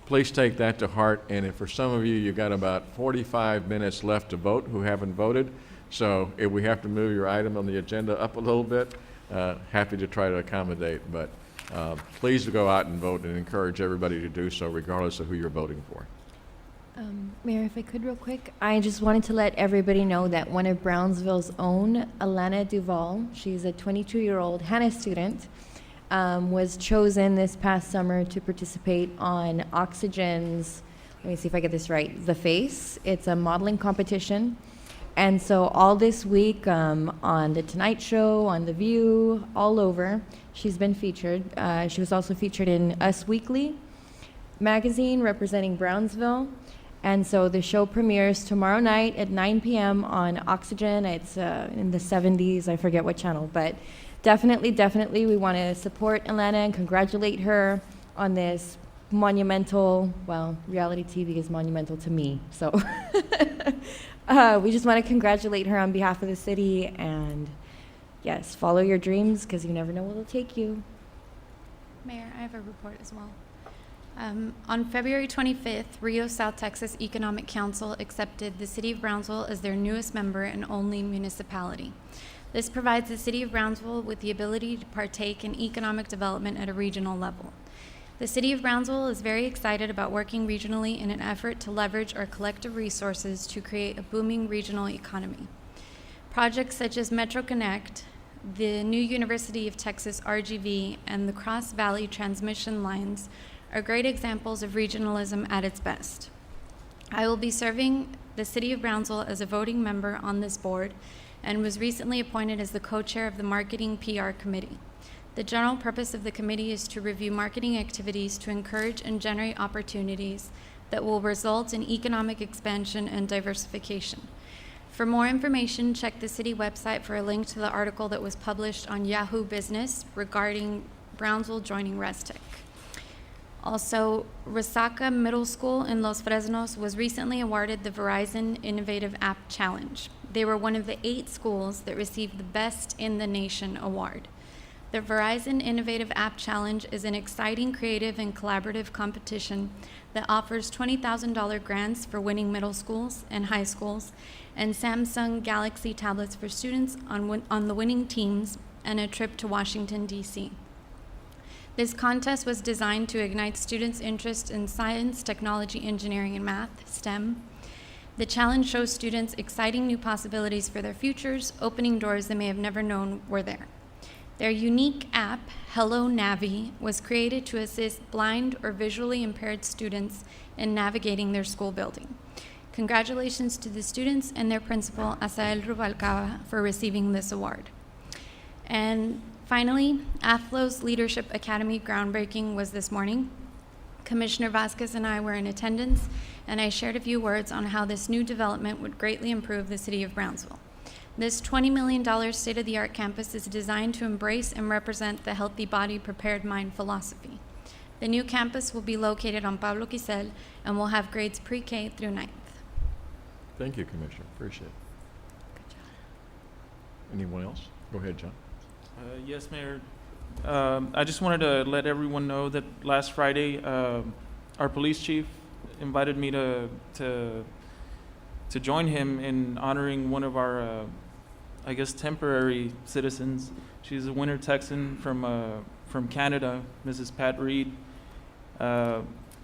please take that to heart. And if for some of you, you've got about 45 minutes left to vote who haven't voted, so if we have to move your item on the agenda up a little bit, happy to try to accommodate, but please go out and vote and encourage everybody to do so regardless of who you're voting for. Mayor, if I could real quick, I just wanted to let everybody know that one of Brownsville's own, Alana Duval, she's a 22-year-old Hannah student, was chosen this past summer to participate on Oxygen's, let me see if I get this right, The Face. It's a modeling competition. And so all this week on The Tonight Show, on The View, all over, she's been featured. She was also featured in Us Weekly magazine representing Brownsville. And so the show premieres tomorrow night at 9 p.m. on Oxygen. It's in the 70s, I forget what channel, but definitely we want to support Alana and congratulate her on this monumental, well, reality TV is monumental to me, so we just want to congratulate her on behalf of the city, and yes, follow your dreams because you never know where it'll take you. Mayor, I have a report as well. On February 25th, Rio South Texas Economic Council accepted the City of Brownsville as their newest member and only municipality. This provides the City of Brownsville with the ability to partake in economic development at a regional level. The City of Brownsville is very excited about working regionally in an effort to leverage our collective resources to create a booming regional economy. Projects such as Metro Connect, the new University of Texas RGV, and the Cross Valley transmission lines are great examples of regionalism at its best. I will be serving the City of Brownsville as a voting member on this board and was recently appointed as the co-chair of the Marketing PR Committee. The general purpose of the committee is to review marketing activities to encourage and generate opportunities that will result in economic expansion and diversification. For more information, check the city website for a link to the article that was published on Yahoo Business regarding Brownsville joining ResTech. Also, Resaca Middle School in Los Fresnos was recently awarded the Verizon Innovative App Challenge. They were one of the 8 schools that received the Best in the Nation award. The Verizon Innovative App Challenge is an exciting, creative, and collaborative competition that offers $20,000 grants for winning middle schools and high schools, and Samsung Galaxy tablets for students on the winning teams, and a trip to Washington, D.C. This contest was designed to ignite students' interest in science, technology, engineering, and math, STEM. The challenge shows students exciting new possibilities for their futures, opening doors they may have never known were there. Their unique app, Hello Navi, was created to assist blind or visually impaired students in navigating their school building. Congratulations to the students and their principal, Asael Rubalcaba, for receiving this award. And finally, AFLO's Leadership Academy groundbreaking was this morning. Commissioner Vasquez and I were in attendance, and I shared a few words on how this new development would greatly improve the city of Brownsville. This $20 million state-of-the-art campus is designed to embrace and represent the healthy body, prepared mind philosophy. The new campus will be located on Pablo Quisel and will have grades pre-K through 9th. Thank you, Commissioner. Appreciate it. Good job. Anyone else? Go ahead, John. Yes, Mayor. I just wanted to let everyone know that last Friday, our police chief invited me to join him in honoring one of our, I guess, temporary citizens. She's a winter Texan from Canada, Mrs. Pat Reed.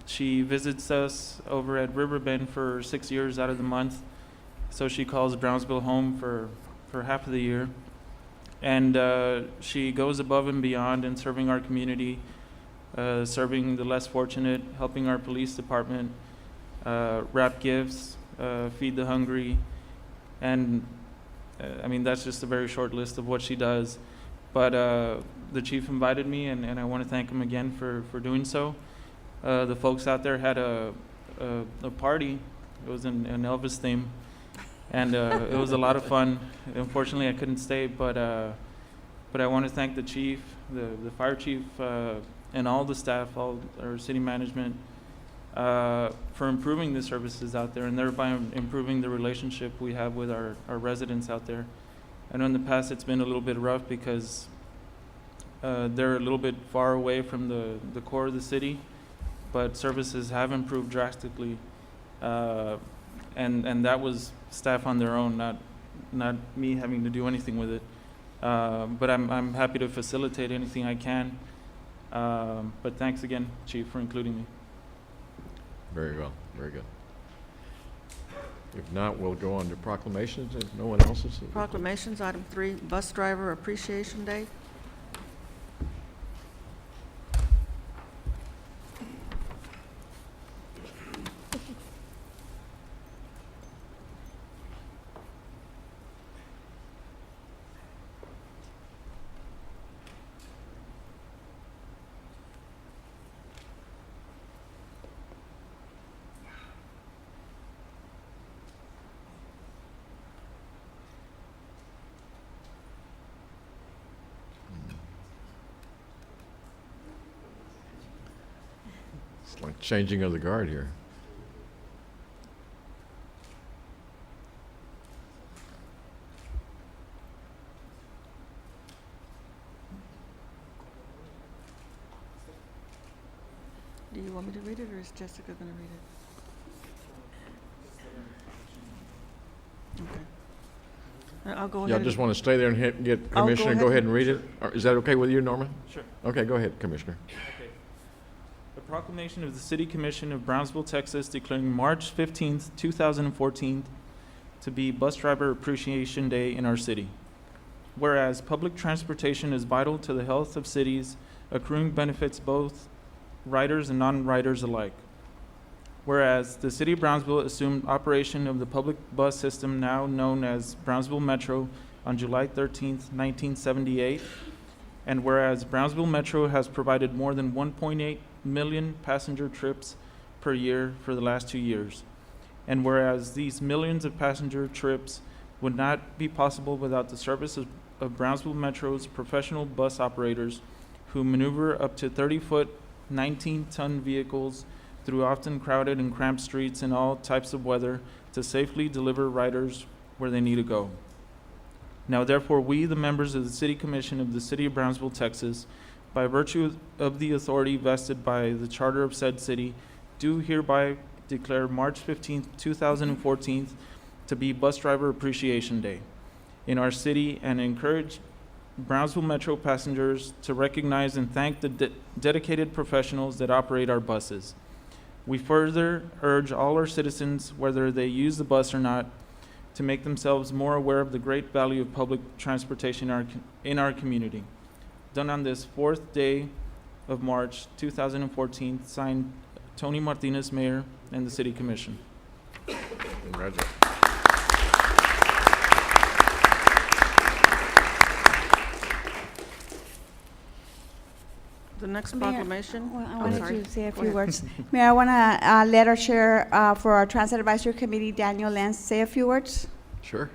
She visits us over at Riverbend for 6 years out of the month, so she calls Brownsville home for half of the year. And she goes above and beyond in serving our community, serving the less fortunate, helping our police department, wrap gifts, feed the hungry, and I mean, that's just a very short list of what she does. But the chief invited me, and I want to thank him again for doing so. The folks out there had a party. It was an Elvis theme, and it was a lot of fun. Unfortunately, I couldn't stay, but I want to thank the chief, the fire chief, and all the staff, all our city management, for improving the services out there, and thereby improving the relationship we have with our residents out there. I know in the past it's been a little bit rough because they're a little bit far away from the core of the city, but services have improved drastically, and that was staff on their own, not me having to do anything with it. But I'm happy to facilitate anything I can. But thanks again, Chief, for including me. Very well. Very good. If not, we'll go on to proclamations if no one else is. Proclamations, item 3, Bus Driver Appreciation Day. It's like changing of the guard here. Do you want me to read it, or is Jessica going to read it? Okay. I'll go ahead. Y'all just want to stay there and get I'll go Commissioner, go ahead ahead and read it? Or is that okay with you, Norman? Sure. Okay, go ahead, Commissioner. Okay. A proclamation of the City Commission of Brownsville, Texas, declaring March 15th, 2014 to be Bus Driver Appreciation Day in our city. Whereas public transportation is vital to the health of cities, accruing benefits both riders and non-riders alike. Whereas the City of Brownsville assumed operation of the public bus system now known as Brownsville Metro on July 13th, 1978. And whereas Brownsville Metro has provided more than 1.8 million passenger trips per year for the last 2 years. And whereas these millions of passenger trips would not be possible without the service of Brownsville Metro's professional bus operators who maneuver up to 30-foot, 19-ton vehicles through often crowded and cramped streets in all types of weather to safely deliver riders where they need to go. Now therefore, we, the members of the City Commission of the City of Brownsville, Texas, by virtue of the authority vested by the charter of said city, do hereby declare March 15th, 2014 to be Bus Driver Appreciation Day in our city, and encourage Brownsville Metro passengers to recognize and thank the dedicated professionals that operate our buses. We further urge all our citizens, whether they use the bus or not, to make themselves more aware of the great value of public transportation in our community. Done on this 4th day of March 2014, signed Tony Martinez, Mayor, and the City Commission. Congratulations. The next Mayor, proclamation. Well, I I'm wanted sorry. to say a Go few ahead. words. Mayor, I want to let our chair for our Transit Advisory Committee, Daniel Lenz, say a few words. Sure.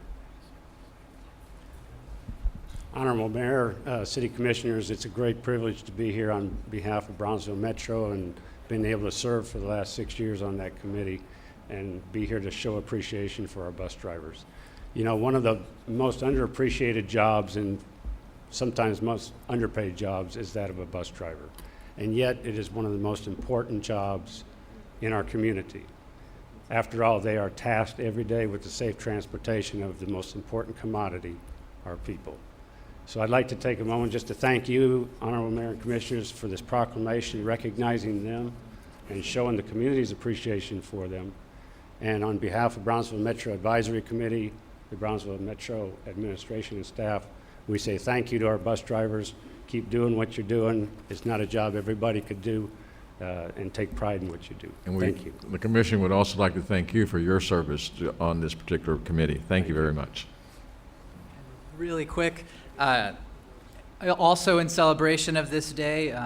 Honorable Mayor, City Commissioners, it's a great privilege to be here on behalf of Brownsville Metro and been able to serve for the last 6 years on that committee and be here to show appreciation for our bus drivers. You know, one of the most underappreciated jobs and sometimes most underpaid jobs is that of a bus driver. And yet it is one of the most important jobs in our community. After all, they are tasked every day with the safe transportation of the most important commodity, our people. So I'd like to take a moment just to thank you, Honorable Mayor and Commissioners, for this proclamation, recognizing them and showing the community's appreciation for them. And on behalf of Brownsville Metro Advisory Committee, the Brownsville Metro Administration and staff, we say thank you to our bus drivers. Keep doing what you're doing. It's not a job everybody could do, and take pride in what you do. And Thank you. the commission would also like to thank you for your service on this particular committee. Thank you very much. Really quick, also in celebration of this day,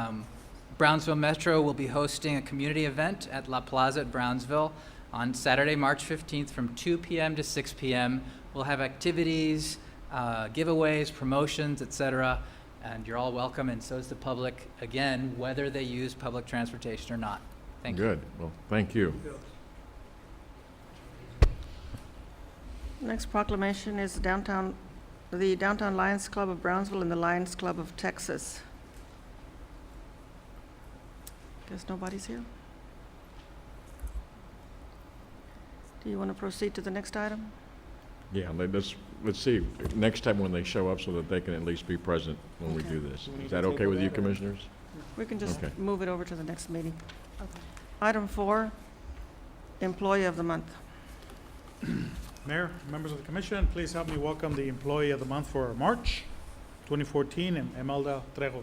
Brownsville Metro will be hosting a community event at La Plaza at Brownsville on Saturday, March 15th from 2 p.m. to 6 p.m. We'll have activities, giveaways, promotions, etc. And you're all welcome, and so is the public, again, whether they use public transportation or not. Thank you. Good. Well, thank you. Next proclamation is the Downtown Lions Club of Brownsville and the Lions Club of Texas. Guess nobody's here. Do you want to proceed to the next item? Yeah, let's see, next time when they show up so that they can at least be present when we Okay. do this. Is that okay with you, commissioners? We can just Okay. move it over to the next meeting. Item 4, Employee of the Month. Mayor, members of the commission, please help me welcome the Employee of the Month for March 2014, Imelda Trejo.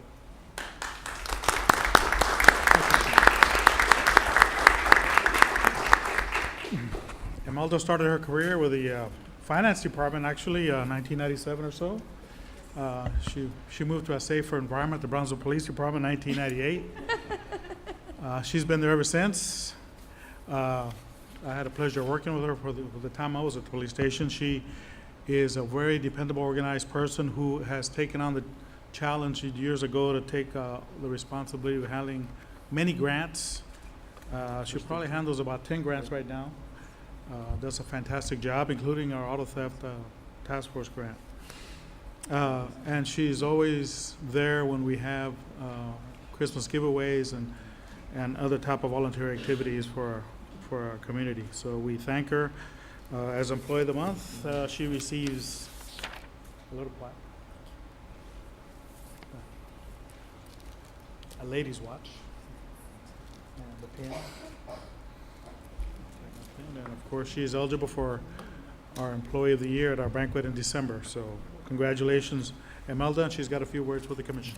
Imelda started her career with the finance department, actually, 1997 or so. She moved to a safer environment, the Brownsville Police Department, 1998. She's been there ever since. I had the pleasure of working with her for the time I was at the police station. She is a very dependable, organized person who has taken on the challenge years ago to take the responsibility of handling many grants. She probably handles about 10 grants right now. Does a fantastic job, including our auto theft task force grant. And she's always there when we have Christmas giveaways and other type of voluntary activities for our community. So we thank her. As Employee of the Month, she receives a little plaque. A lady's watch. And the pin. And of course, she is eligible for our Employee of the Year at our banquet in December. So congratulations, Imelda, and she's got a few words with the commission.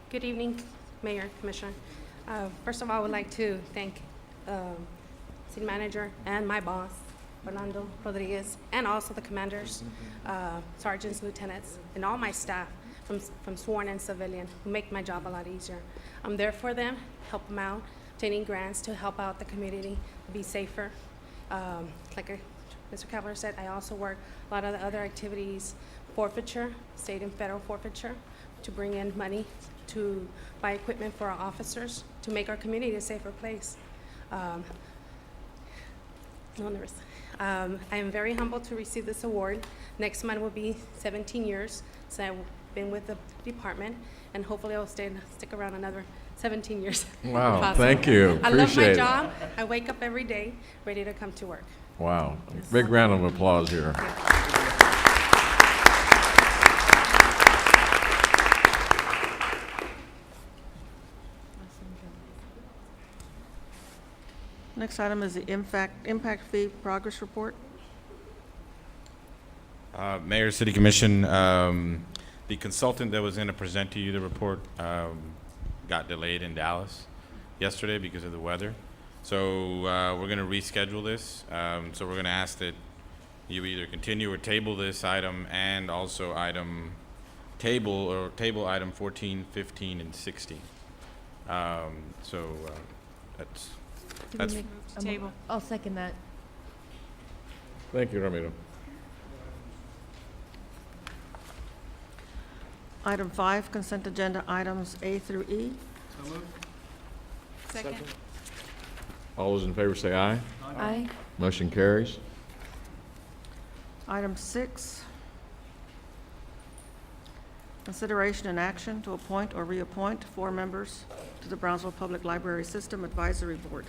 Good evening, Mayor, Commissioner. First of all, I would like to thank City Manager and my boss, Fernando Rodriguez, and also the commanders, sergeants, lieutenants, and all my staff from sworn and civilian who make my job a lot easier. I'm there for them, help them out, obtaining grants to help out the community, be safer. Like Mr. Cavalier said, I also work a lot of the other activities, forfeiture, state and federal forfeiture, to bring in money to buy equipment for our officers to make our community a safer place. No nervous. I am very humbled to receive this award. Next month will be 17 years since I've been with the department, and hopefully I'll stick around another 17 years. Wow, if possible. thank you. I love my Appreciate it. job. I wake up every day ready to come to work. Wow. Big round of applause here. Next item is the impact fee progress report. Mayor, City Commission, the consultant that was going to present to you the report got delayed in Dallas yesterday because of the weather. So we're going to reschedule this. So we're going to ask that you either continue or table this item and also table item 14, 15, and 16. That's Table. I'll second that. Thank you, Ramiro. Item 5, consent agenda items A through E. Second. All those in favor say aye. Aye. Motion carries. Item 6, consideration and action to appoint or reappoint 4 members to the Brownsville Public Library System Advisory Board.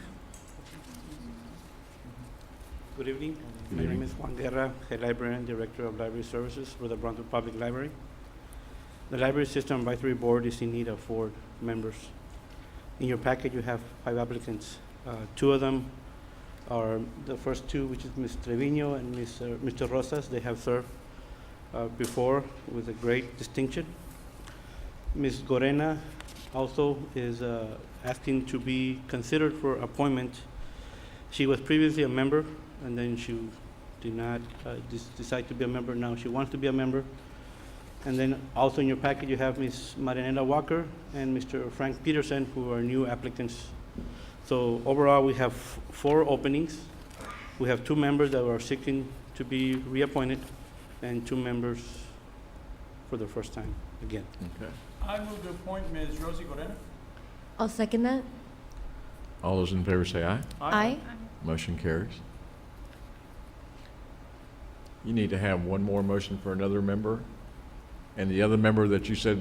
Good evening. Good My name evening. is Juan Guerra, Head Librarian, Director of Library Services for the Brownsville Public Library. The Library System Advisory Board is in need of 4 members. In your packet, you have 5 applicants. 2 of them are the first 2, which is Ms. Trevino and Mr. Rosas. They have served before with a great distinction. Ms. Gorena also is asking to be considered for appointment. She was previously a member, and then she did not decide to be a member. Now she wants to be a member. And then also in your packet, you have Ms. Marianela Walker and Mr. Frank Peterson, who are new applicants. So overall, we have 4 openings. We have 2 members that are seeking to be reappointed and 2 members for the first time again. Okay. I move to appoint Ms. Rosie Gorena. I'll second that. All those in favor say aye. Aye. Motion carries. You need to have one more motion for another member, and the other member that you said,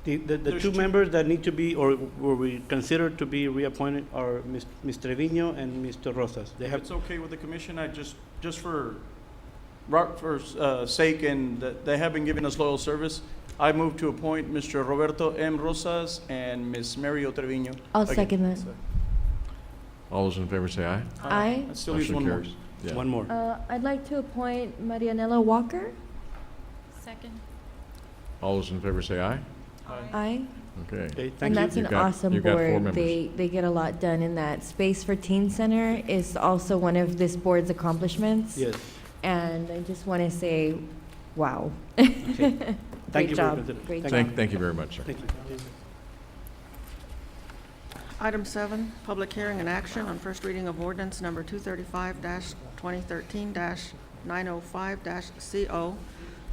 The 2 members that need to be, or were we considered to be reappointed are Ms. Trevino and Mr. Rosas. They have, It's okay with the commission, I just for sake and that they have been giving us loyal service, I move to appoint Mr. Roberto M. Rosas and Ms. Mario Trevino. I'll Again. second that. all those in favor say aye. Aye. That still leaves Motion one more. carries. Yeah. one more. I'd like to appoint Marianela Walker. Second. All those in favor say aye. Aye. Okay. Okay, And thank you. that's an You've got- awesome you've got 4 board. members. They get a lot done in that. Space for Teen Center is also one of this board's accomplishments. Yes. And I just want to say, wow. Okay. Thank Great you job. for considering. Great Thank job. Thank you very much, sir. Thank you. Item 7, public hearing and action on first reading of ordinance number 235-2013-905-CO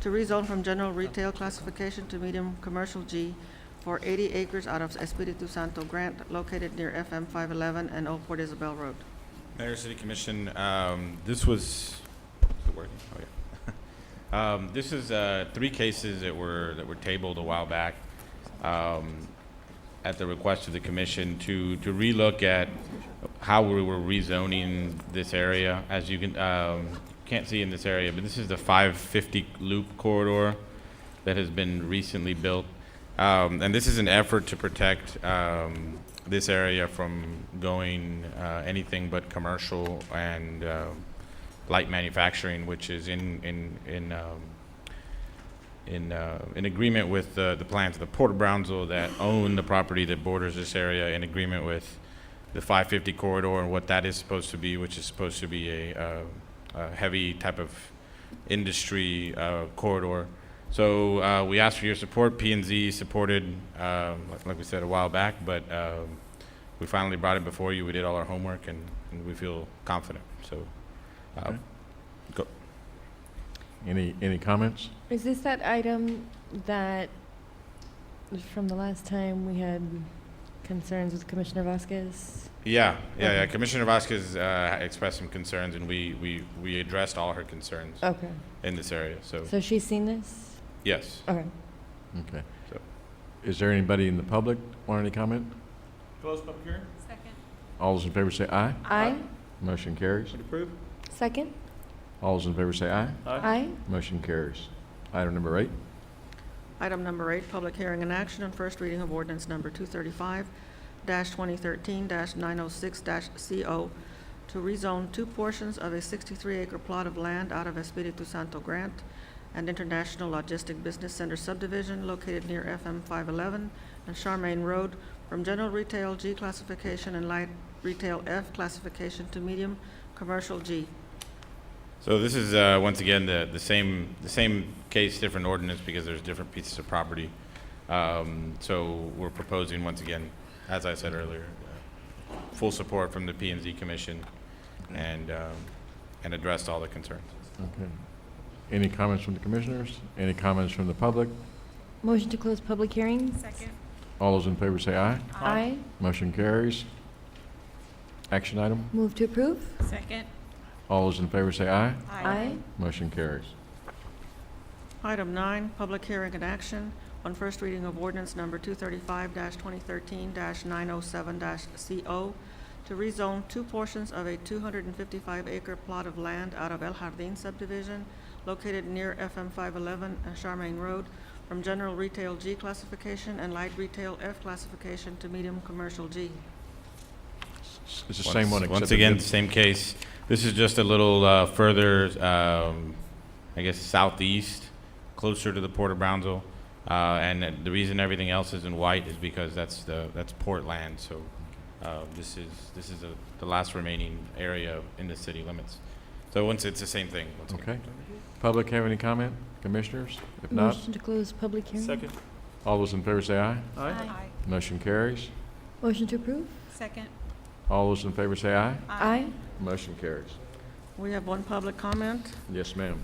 to rezone from general retail classification to medium commercial G for 80 acres out of Espiritu Santo grant located near FM 511 and Old Port Isabel Road. Mayor, City Commission, this was, is it working? Oh, yeah. This is 3 cases that were tabled a while back at the request of the commission to relook at how we were rezoning this area. As you can't see in this area, but this is the 550 loop corridor that has been recently built. And this is an effort to protect this area from going anything but commercial and light manufacturing, which is in agreement with the plans of the Port of Brownsville that own the property that borders this area, in agreement with the 550 corridor and what that is supposed to be, which is supposed to be a heavy type of industry corridor. So we asked for your support. P&Z supported, like we said, a while back, but we finally brought it before you. We did all our homework, and we feel confident. So Okay. go. Any comments? Is this that item that was from the last time we had concerns with Commissioner Vasquez? Yeah. Commissioner Vasquez expressed some concerns, and we addressed all her concerns Okay. in this area. So she's seen this? yes. Okay. Okay. So- Is there anybody in the public want any comment? Close public hearing? Second. All those in favor say aye. Aye. Motion carries. Approve? Second? All those in favor say aye. Aye. Motion carries. Item number 8. Item number 8, public hearing and action on first reading of ordinance number 235-2013-906-CO to rezone 2 portions of a 63-acre plot of land out of Espiritu Santo Grant and International Logistic Business Center subdivision located near FM 511 and Charmaine Road from general retail G classification and light retail F classification to medium commercial G. So this is once again the same case, different ordinance because there's different pieces of property. So we're proposing once again, as I said earlier, full support from the P&Z Commission and addressed all the concerns. Okay. Any comments from the commissioners? Any comments from the public? Motion to close public hearing? Second. All those in favor say aye. Aye. Motion carries. Action item. Move to approve? Second. All those in favor say aye. Aye. Motion carries. Item 9, public hearing and action on first reading of ordinance number 235-2013-907-CO to rezone 2 portions of a 255-acre plot of land out of El Jardín subdivision located near FM 511 and Charmaine Road from general retail G classification and light retail F classification to medium commercial G. It's the same one except Once a again, diff- same case. This is just a little further, I guess, southeast, closer to the Port of Brownsville. And the reason everything else is in white is because that's port land. So this is the last remaining area in the city limits. So once it's the same thing. Once again. Okay. Public have any comment? Commissioners? If not, Motion to close public hearing? Second? all those in favor say aye. Aye. Motion carries. Motion to approve? Second. All those in favor say aye. Aye. Motion carries. We have one public comment. Yes, ma'am.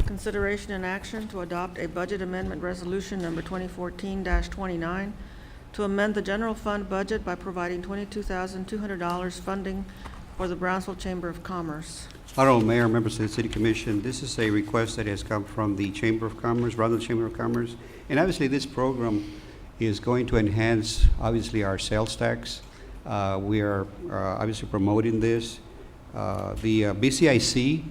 Consideration and action to adopt a budget amendment resolution number 2014-29 to amend the general fund budget by providing $22,200 funding for the Brownsville Chamber of Commerce. Honorable Mayor, members of the City Commission, this is a request that has come from the Chamber of Commerce, Brownsville Chamber of Commerce. And obviously, this program is going to enhance, obviously, our sales tax. We are obviously promoting this. The BCIC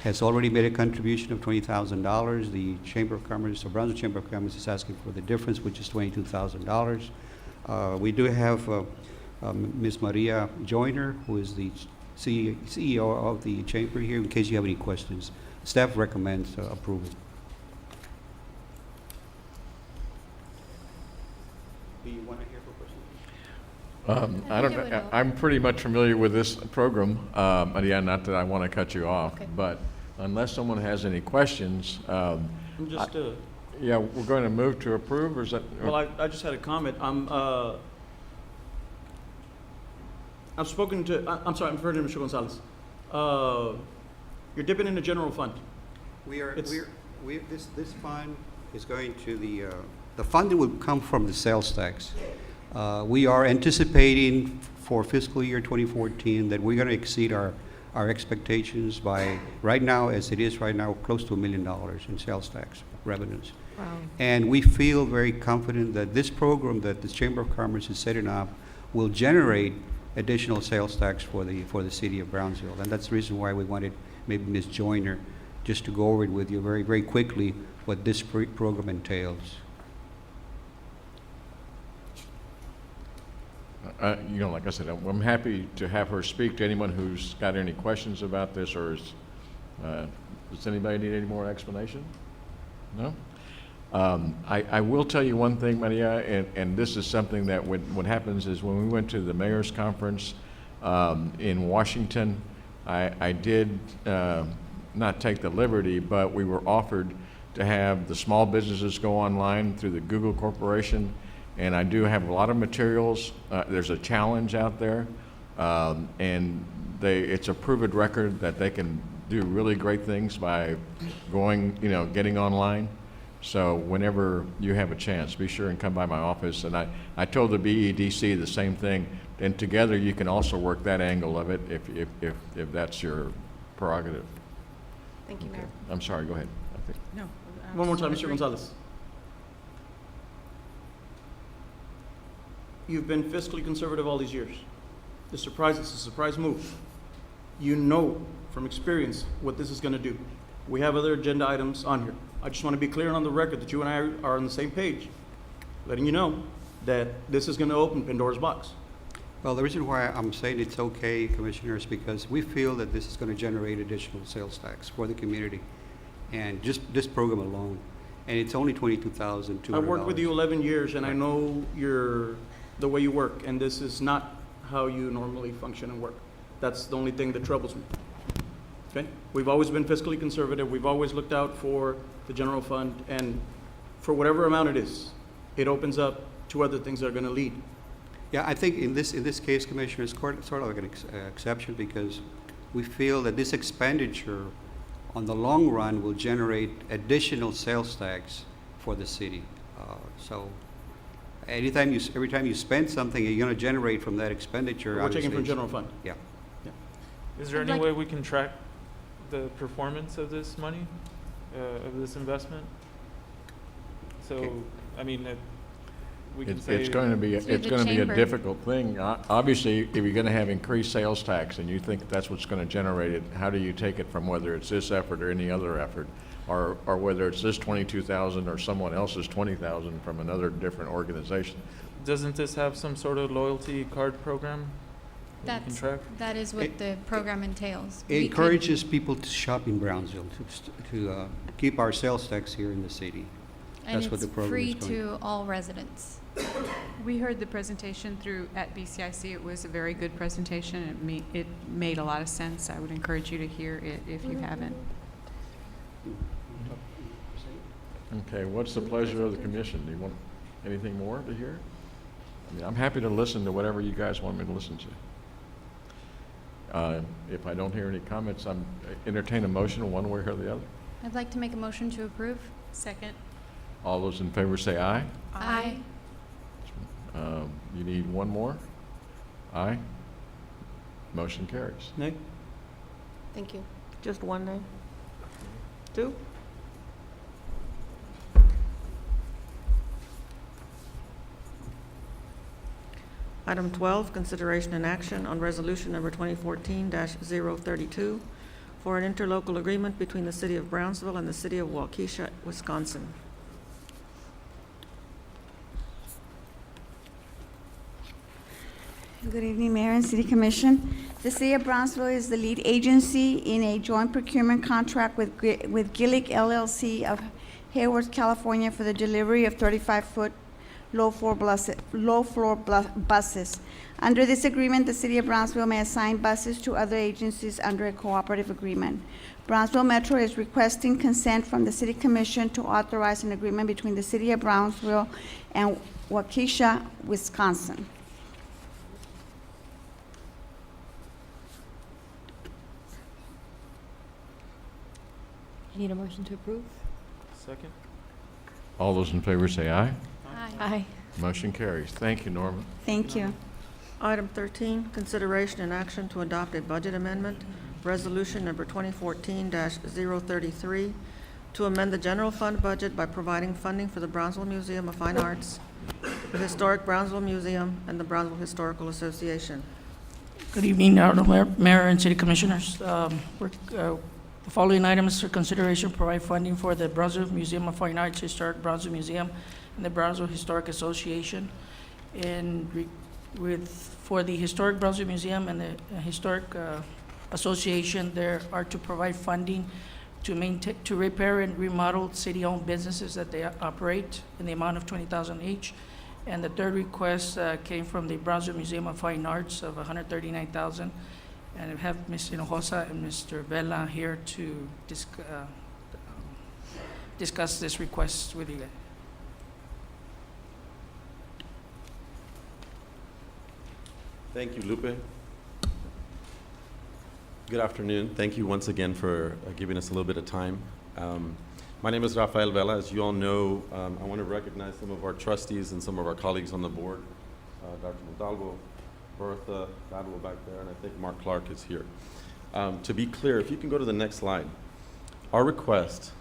has already made a contribution of $20,000. The Chamber of Commerce, the Brownsville Chamber of Commerce, is asking for the difference, which is $22,000. We do have Ms. Maria Joyner, who is the CEO of the Chamber here, in case you have any questions. Staff recommends approval. Do you want to hear for questions? I'm pretty much familiar with this program, and yeah, not that I want to cut you off, but unless someone has any questions, yeah, we're going to move to approve, or is that? Well, I just had a comment. I've spoken to, I'm sorry, I'm referring to Mr. Gonzalez. You're dipping in the general fund. This fund is going to the funding will come from the sales tax. We are anticipating for fiscal year 2014 that we're going to exceed our expectations by, right now, as it is right now, close to $1 million in sales tax revenues. Wow. And we feel very confident that this program that the Chamber of Commerce is setting up will generate additional sales tax for the city of Brownsville. And that's the reason why we wanted maybe Ms. Joyner just to go over it with you very, very quickly what this program entails. You know, like I said, I'm happy to have her speak to anyone who's got any questions about this, or does anybody need any more explanation? No? I will tell you one thing, Maria, and this is something that what happens is when we went to the mayor's conference in Washington, I did not take the liberty, but we were offered to have the small businesses go online through the Google Corporation, and I do have a lot of materials. There's a challenge out there, and it's a proven record that they can do really great things by going, getting online. So whenever you have a chance, be sure and come by my office. And I told the BEDC the same thing. And together you can also work that angle of it if that's your prerogative. Thank you, Mayor. I'm sorry, go ahead. I think. No. One more time, Mr. Gonzalez. You've been fiscally conservative all these years. It's a surprise move. You know from experience what this is going to do. We have other agenda items on here. I just want to be clear on the record that you and I are on the same page, letting you know that this is going to open Pandora's box. Well, the reason why I'm saying it's okay, Commissioners, because we feel that this is going to generate additional sales tax for the community, and just this program alone, and it's only $22,200. I've worked with you 11 years, and I know the way you work, and this is not how you normally function and work. That's the only thing that troubles me. Okay? We've always been fiscally conservative. We've always looked out for the general fund, and for whatever amount it is, it opens up to other things that are going to lead. Yeah, I think in this case, Commissioner, it's sort of like an exception, because we feel that this expenditure on the long run will generate additional sales tax for the city. So every time you spend something, you're going to generate from that expenditure. We're taking from general fund. Yeah. Is there any way we can track the performance of this money, of this investment? So, Okay. I mean, we can say It's going to be Through the a chamber. difficult thing. Obviously, if you're going to have increased sales tax and you think that's what's going to generate it, how do you take it from whether it's this effort or any other effort, or whether it's this 22,000 or someone else's 20,000 from another different organization? Doesn't this have some sort of loyalty card program that we can track? That is what the program entails. It encourages people to shop in Brownsville, to keep our sales tax here in the city. And That's what it's the program free is going to all residents. We heard the presentation at BCIC. It was a very good presentation. It made a lot of sense. I would encourage you to hear it if you haven't. Okay, what's the pleasure of the commission? Do you want anything more to hear? I mean, I'm happy to listen to whatever you guys want me to listen to. If I don't hear any comments, I'm entertain a motion one way or the other. I'd like to make a motion to approve. Second. All those in favor say aye. Aye. You need one more? Aye. Motion carries. Nay? Thank you. Just one name? Two? Item 12, consideration and action on resolution number 2014-032 for an interlocal agreement between the City of Brownsville and the City of Waukesha, Wisconsin. Good evening, Mayor and City Commission. The City of Brownsville is the lead agency in a joint procurement contract with Gillick LLC of Hayward, California for the delivery of 35-foot low-floor buses. Under this agreement, the City of Brownsville may assign buses to other agencies under a cooperative agreement. Brownsville Metro is requesting consent from the City Commission to authorize an agreement between the City of Brownsville and Waukesha, Wisconsin. I need a motion to approve. Second. All those in favor say aye. Aye. Motion carries. Thank you, Norma. Thank you. Item 13, consideration and action to adopt a budget amendment, resolution number 2014-033, to amend the general fund budget by providing funding for the Brownsville Museum of Fine Arts, the Historic Brownsville Museum, and the Brownsville Historical Association. Good evening, Honorable Mayor and City Commissioners. The following items for consideration provide funding for the Brownsville Museum of Fine Arts, Historic Brownsville Museum, and the Brownsville Historic Association. For the Historic Brownsville Museum and the Historic Association, there are to provide funding to repair and remodel city-owned businesses that they operate in the amount of $20,000 each. And the third request came from the Brownsville Museum of Fine Arts of $139,000. And I have Ms. Hinojosa and Mr. Vela here to discuss this request with you guys. Thank you, Lupe. Good afternoon. Thank you once again for giving us a little bit of time. My name is Rafael Vela. As you all know, I want to recognize some of our trustees and some of our colleagues on the board, Dr. Montalvo, Bertha, Badwell back there, and I think Mark Clark is here. To be clear, if you can go to the next slide, our request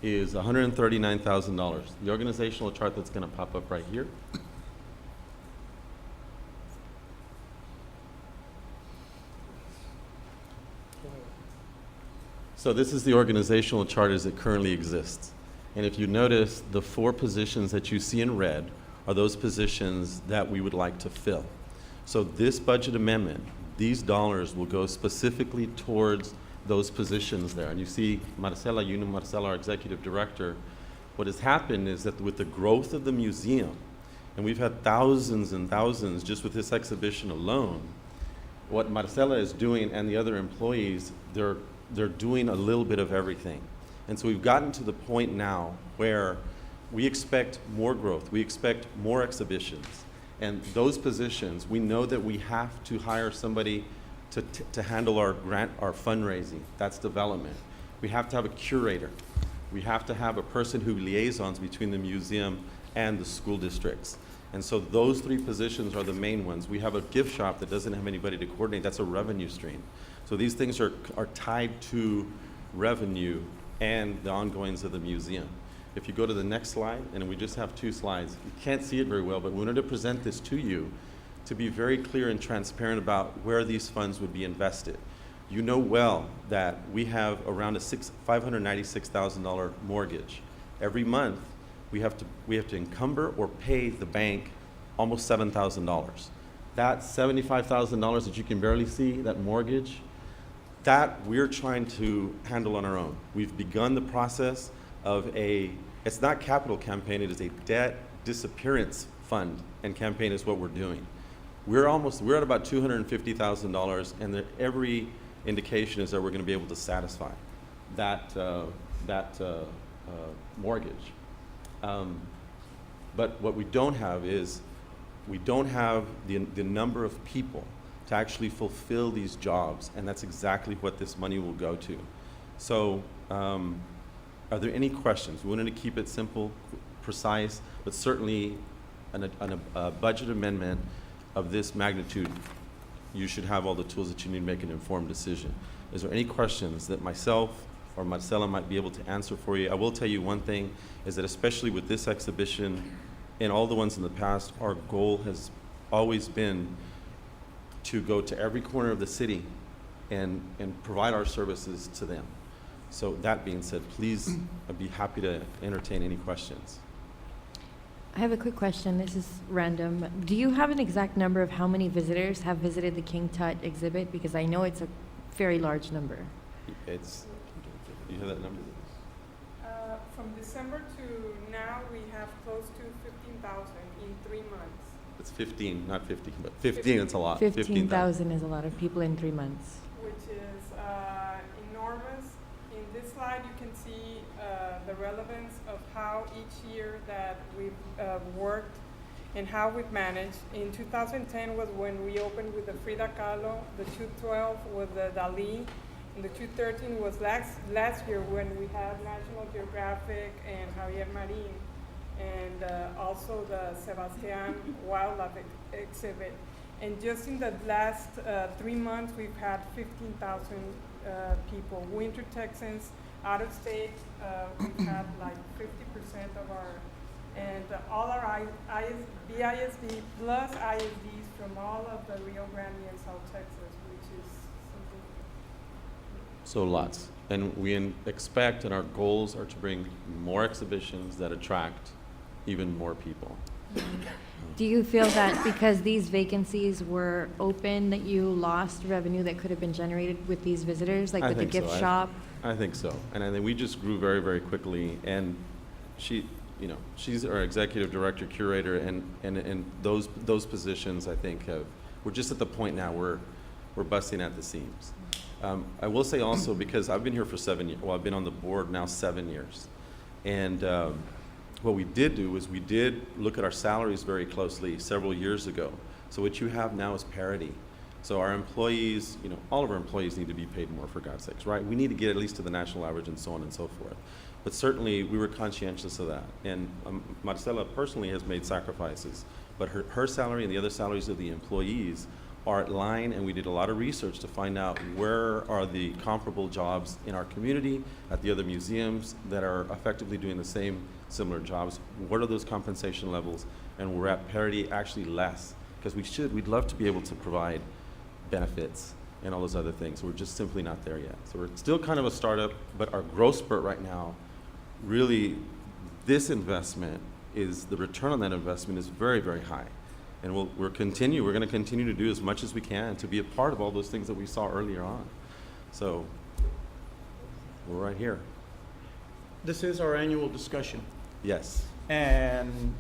is $139,000. The organizational chart that's going to pop up right here. So this is the organizational chart as it currently exists. And if you notice, the 4 positions that you see in red are those positions that we would like to fill. So this budget amendment, these dollars will go specifically towards those positions there. And you see Marcela, our executive director. What has happened is that with the growth of the museum, and we've had thousands and thousands just with this exhibition alone, what Marcela is doing and the other employees, they're doing a little bit of everything. And so we've gotten to the point now where we expect more growth, we expect more exhibitions. And those positions, we know that we have to hire somebody to handle our fundraising. That's development. We have to have a curator. We have to have a person who liaisons between the museum and the school districts. And so those 3 positions are the main ones. We have a gift shop that doesn't have anybody to coordinate. That's a revenue stream. So these things are tied to revenue and the ongoings of the museum. If you go to the next slide, and we just have 2 slides. You can't see it very well, but we wanted to present this to you to be very clear and transparent about where these funds would be invested. You know well that we have around a $596,000 mortgage. Every month, we have to encumber or pay the bank almost $7,000. That $75,000 that you can barely see, that mortgage, that we're trying to handle on our own. We've begun the process of it's not capital campaign, it is a debt disappearance fund and campaign is what we're doing. We're at about $250,000, and every indication is that we're going to be able to satisfy that mortgage. But what we don't have is we don't have the number of people to actually fulfill these jobs, and that's exactly what this money will go to. So Are there any questions? We wanted to keep it simple, precise, but certainly a budget amendment of this magnitude, you should have all the tools that you need to make an informed decision. Is there any questions that myself or Marcela might be able to answer for you? I will tell you one thing, is that especially with this exhibition and all the ones in the past, our goal has always been to go to every corner of the city and provide our services to them. So that being said, please, I'd be happy to entertain any questions. I have a quick question. This is random. Do you have an exact number of how many visitors have visited the King Tut exhibit? Because I know it's a very large number. It's, you have that number? From December to now, we have close to 15,000 in 3 months. It's 15, not 50, but 15, it's a lot. 15,000 is a lot of people in 3 months. Which is enormous. In this slide, you can see the relevance of how each year that we've worked and how we've managed. In 2010 was when we opened with the Frida Kahlo, the 2012 was the Dali, and the 2013 was last year when we had National Geographic and Javier Marin, and also the Sebastian Wildlife exhibit. And just in the last 3 months, we've had 15,000 people. Winter Texans, out of state, we've had like 50% of our, and all our BISD plus ISDs from all of the Rio Grande and South Texas, which is something. So lots. And we expect, and our goals are to bring more exhibitions that attract even more people. Do you feel that because these vacancies were open, that you lost revenue that could have been generated with these visitors, like with the gift shop? I think so. And I think we just grew very, very quickly. And she, you know, she's our executive director, curator, and those positions, I think, we're just at the point now where we're busting at the seams. I will say also, because I've been here for 7 years, well, I've been on the board now 7 years. And what we did do is we did look at our salaries very closely several years ago. So what you have now is parity. So our employees, you know, all of our employees need to be paid more, for God's sakes, right? We need to get at least to the national average and so on and so forth. But certainly we were conscientious of that. And Marcela personally has made sacrifices, but her salary and the other salaries of the employees are at line, and we did a lot of research to find out where are the comparable jobs in our community, at the other museums that are effectively doing the same similar jobs. What are those compensation levels? And we're at parity, actually less, because we'd love to be able to provide benefits and all those other things. We're just simply not there yet. So we're still kind of a startup, but our growth spurt right now, really, this investment is, the return on that investment is very, very high. And we're going to continue to do as much as we can to be a part of all those things that we saw earlier on. So we're right here. This is our annual discussion. Yes. And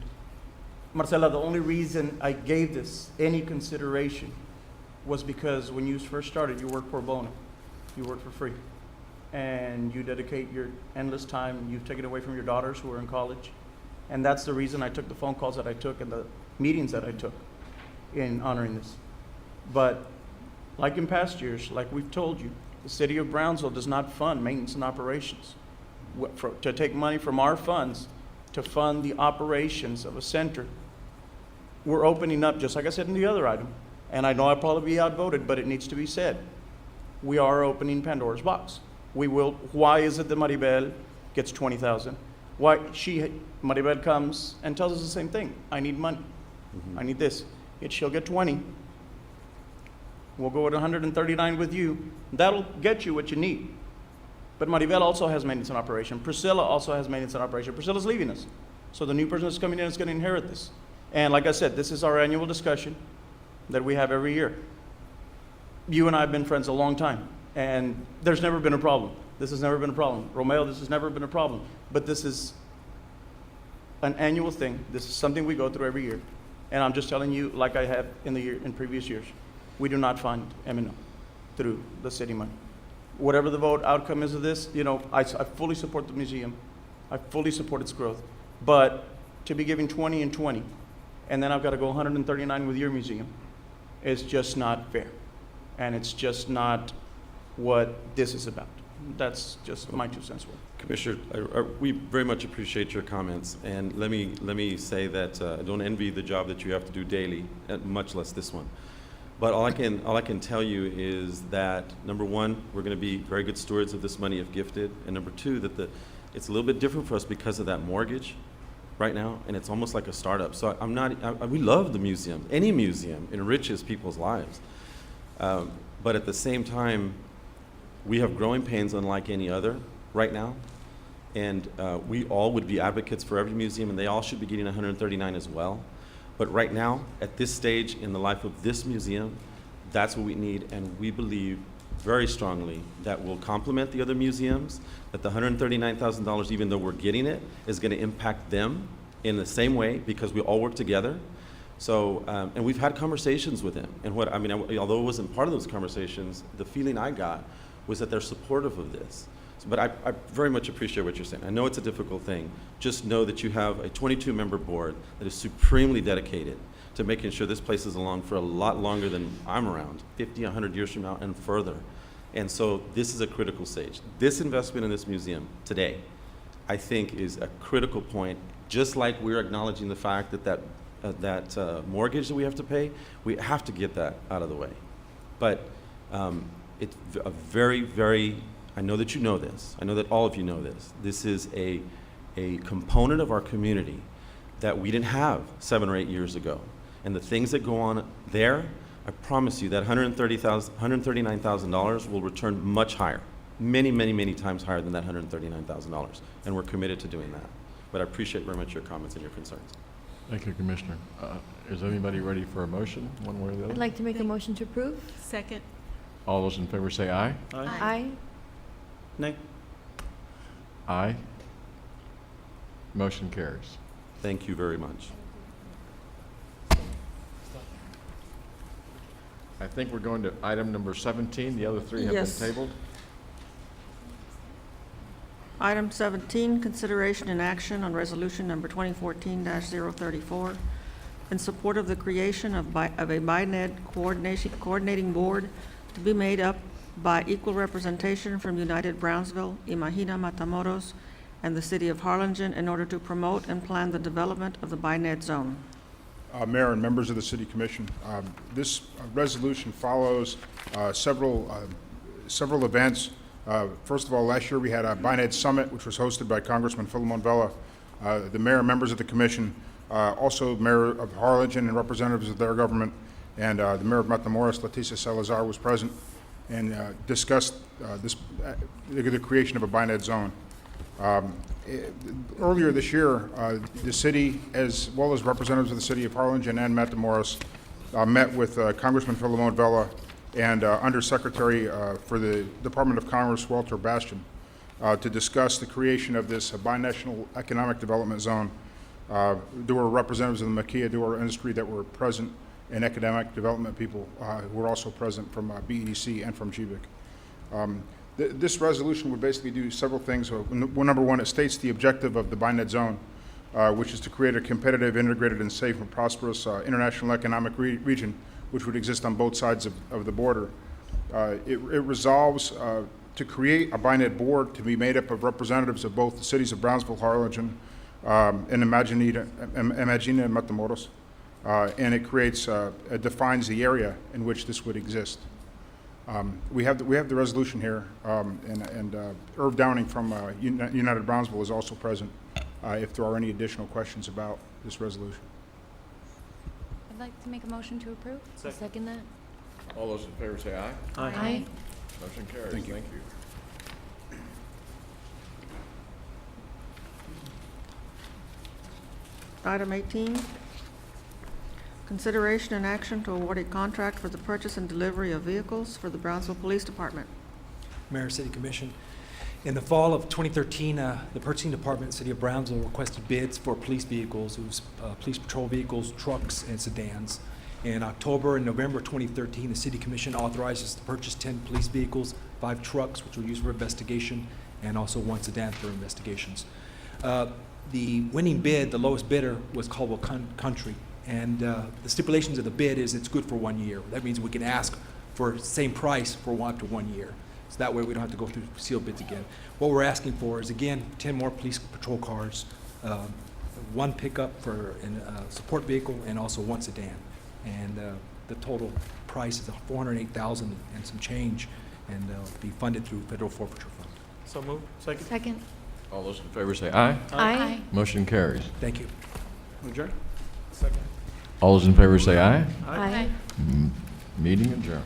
Marcela, the only reason I gave this any consideration was because when you first started, you worked pro bono. You worked for free. And you dedicate your endless time. You've taken away from your daughters who are in college. And that's the reason I took the phone calls that I took and the meetings that I took in honoring this. But like in past years, like we've told you, the city of Brownsville does not fund maintenance and operations. To take money from our funds to fund the operations of a center, we're opening up, just like I said in the other item, and I know I'll probably be outvoted, but it needs to be said. We are opening Pandora's box. We will. Why is it that Maribel gets 20,000? Why Maribel comes and tells us the same thing. I need money. I need this. Yet she'll get 20. We'll go at 139 with you. That'll get you what you need. But Maribel also has maintenance and operation. Priscilla also has maintenance and operation. Priscilla's leaving us. So the new person that's coming in is going to inherit this. And like I said, this is our annual discussion that we have every year. You and I have been friends a long time, and there's never been a problem. This has never been a problem. Romeo, this has never been a problem. But this is an annual thing. This is something we go through every year. And I'm just telling you, like I have in previous years, we do not fund M&O through the city money. Whatever the vote outcome is of this, you know, I fully support the museum. I fully support its growth. But to be giving 20 and 20, and then I've got to go 139 with your museum, is just not fair. And it's just not what this is about. That's just my 2 cents worth. Commissioner, we very much appreciate your comments, and let me say that I don't envy the job that you have to do daily, much less this one. But all I can tell you is that, number one, we're going to be very good stewards of this money if gifted, and number two, that it's a little bit different for us because of that mortgage right now, and it's almost like a startup. So we love the museum. Any museum enriches people's lives, but at the same time, we have growing pains unlike any other right now, and we all would be advocates for every museum, and they all should be getting 139 as well. But right now, at this stage in the life of this museum, that's what we need, and we believe very strongly that will complement the other museums, that the $139,000, even though we're getting it, is going to impact them in the same way because we all work together. So, and we've had conversations with them, and although it wasn't part of those conversations, the feeling I got was that they're supportive of this. But I very much appreciate what you're saying. I know it's a difficult thing. Just know that you have a 22-member board that is supremely dedicated to making sure this place is along for a lot longer than I'm around, 50, 100 years from now and further. And so this is a critical stage. This investment in this museum today, I think, is a critical point, just like we're acknowledging the fact that mortgage that we have to pay, we have to get that out of the way. But it's a very, very, I know that you know this. I know that all of you know this. This is a component of our community that we didn't have 7 or 8 years ago. And the things that go on there, I promise you that $139,000 will return much higher, many, many, many times higher than that $139,000. And we're committed to doing that. But I appreciate very much your comments and your concerns. Thank you, Commissioner. Is anybody ready for a motion, one way or the other? I'd like to make a motion to approve. Second. All those in favor say aye. Aye. Nay. Aye. Motion carries. Thank you very much. I think we're going to item number 17. The other three have been Yes. tabled. Item 17, consideration and action on resolution number 2014-034 in support of the creation of a BINED coordinating board to be made up by equal representation from United Brownsville, Imagina Matamoros, and the City of Harlingen in order to promote and plan the development of the BINED zone. Mayor and members of the City Commission, this resolution follows several events. First of all, last year we had a BINED Summit, which was hosted by Congressman Philemon Vela, the mayor and members of the commission, also Mayor of Harlingen and representatives of their government, and the Mayor of Matamoros, Leticia Salazar, was present and discussed the creation of a BINED zone. Earlier this year, the city, as well as representatives of the City of Harlingen and Matamoros, met with Congressman Philemon Vela and Undersecretary for the Department of Commerce, Walter Bastian, to discuss the creation of this binational economic development zone. There were representatives of the maquiladora industry that were present, and academic development people who were also present from BEDC and from GBIC. This resolution would basically do several things. Number one, it states the objective of the BINED zone, which is to create a competitive, integrated, and safe and prosperous international economic region, which would exist on both sides of the border. It resolves to create a BINED board to be made up of representatives of both the cities of Brownsville, Harlingen, and Imagina and Matamoros, and it creates, it defines the area in which this would exist. We have the resolution here, and Irv Downing from United Brownsville is also present if there are any additional questions about this resolution. I'd like to make a motion to approve. Second that. All those in favor say aye. Aye. Motion carries. Thank you. Thank you. Item 18, consideration and action to award a contract for the purchase and delivery of vehicles for the Brownsville Police Department. Mayor, City Commission. In the fall of 2013, the Purchasing Department, City of Brownsville, requested bids for police vehicles, police patrol vehicles, trucks, and sedans. In October and November 2013, the City Commission authorizes to purchase 10 police vehicles, 5 trucks, which will use for investigation, and also 1 sedan for investigations. The winning bid, the lowest bidder, was Caldwell Country. And the stipulations of the bid is it's good for 1 year. That means we can ask for same price for up to 1 year. So that way we don't have to go through sealed bids again. What we're asking for is, again, 10 more police patrol cars, 1 pickup for a support vehicle, and also 1 sedan. And the total price is $408,000 and some change, and be funded through federal forfeiture fund. So moved. Second. Second. All those in favor say aye. Aye. Motion carries. Thank you. Second. All those in favor say aye. Aye. Meeting adjourned.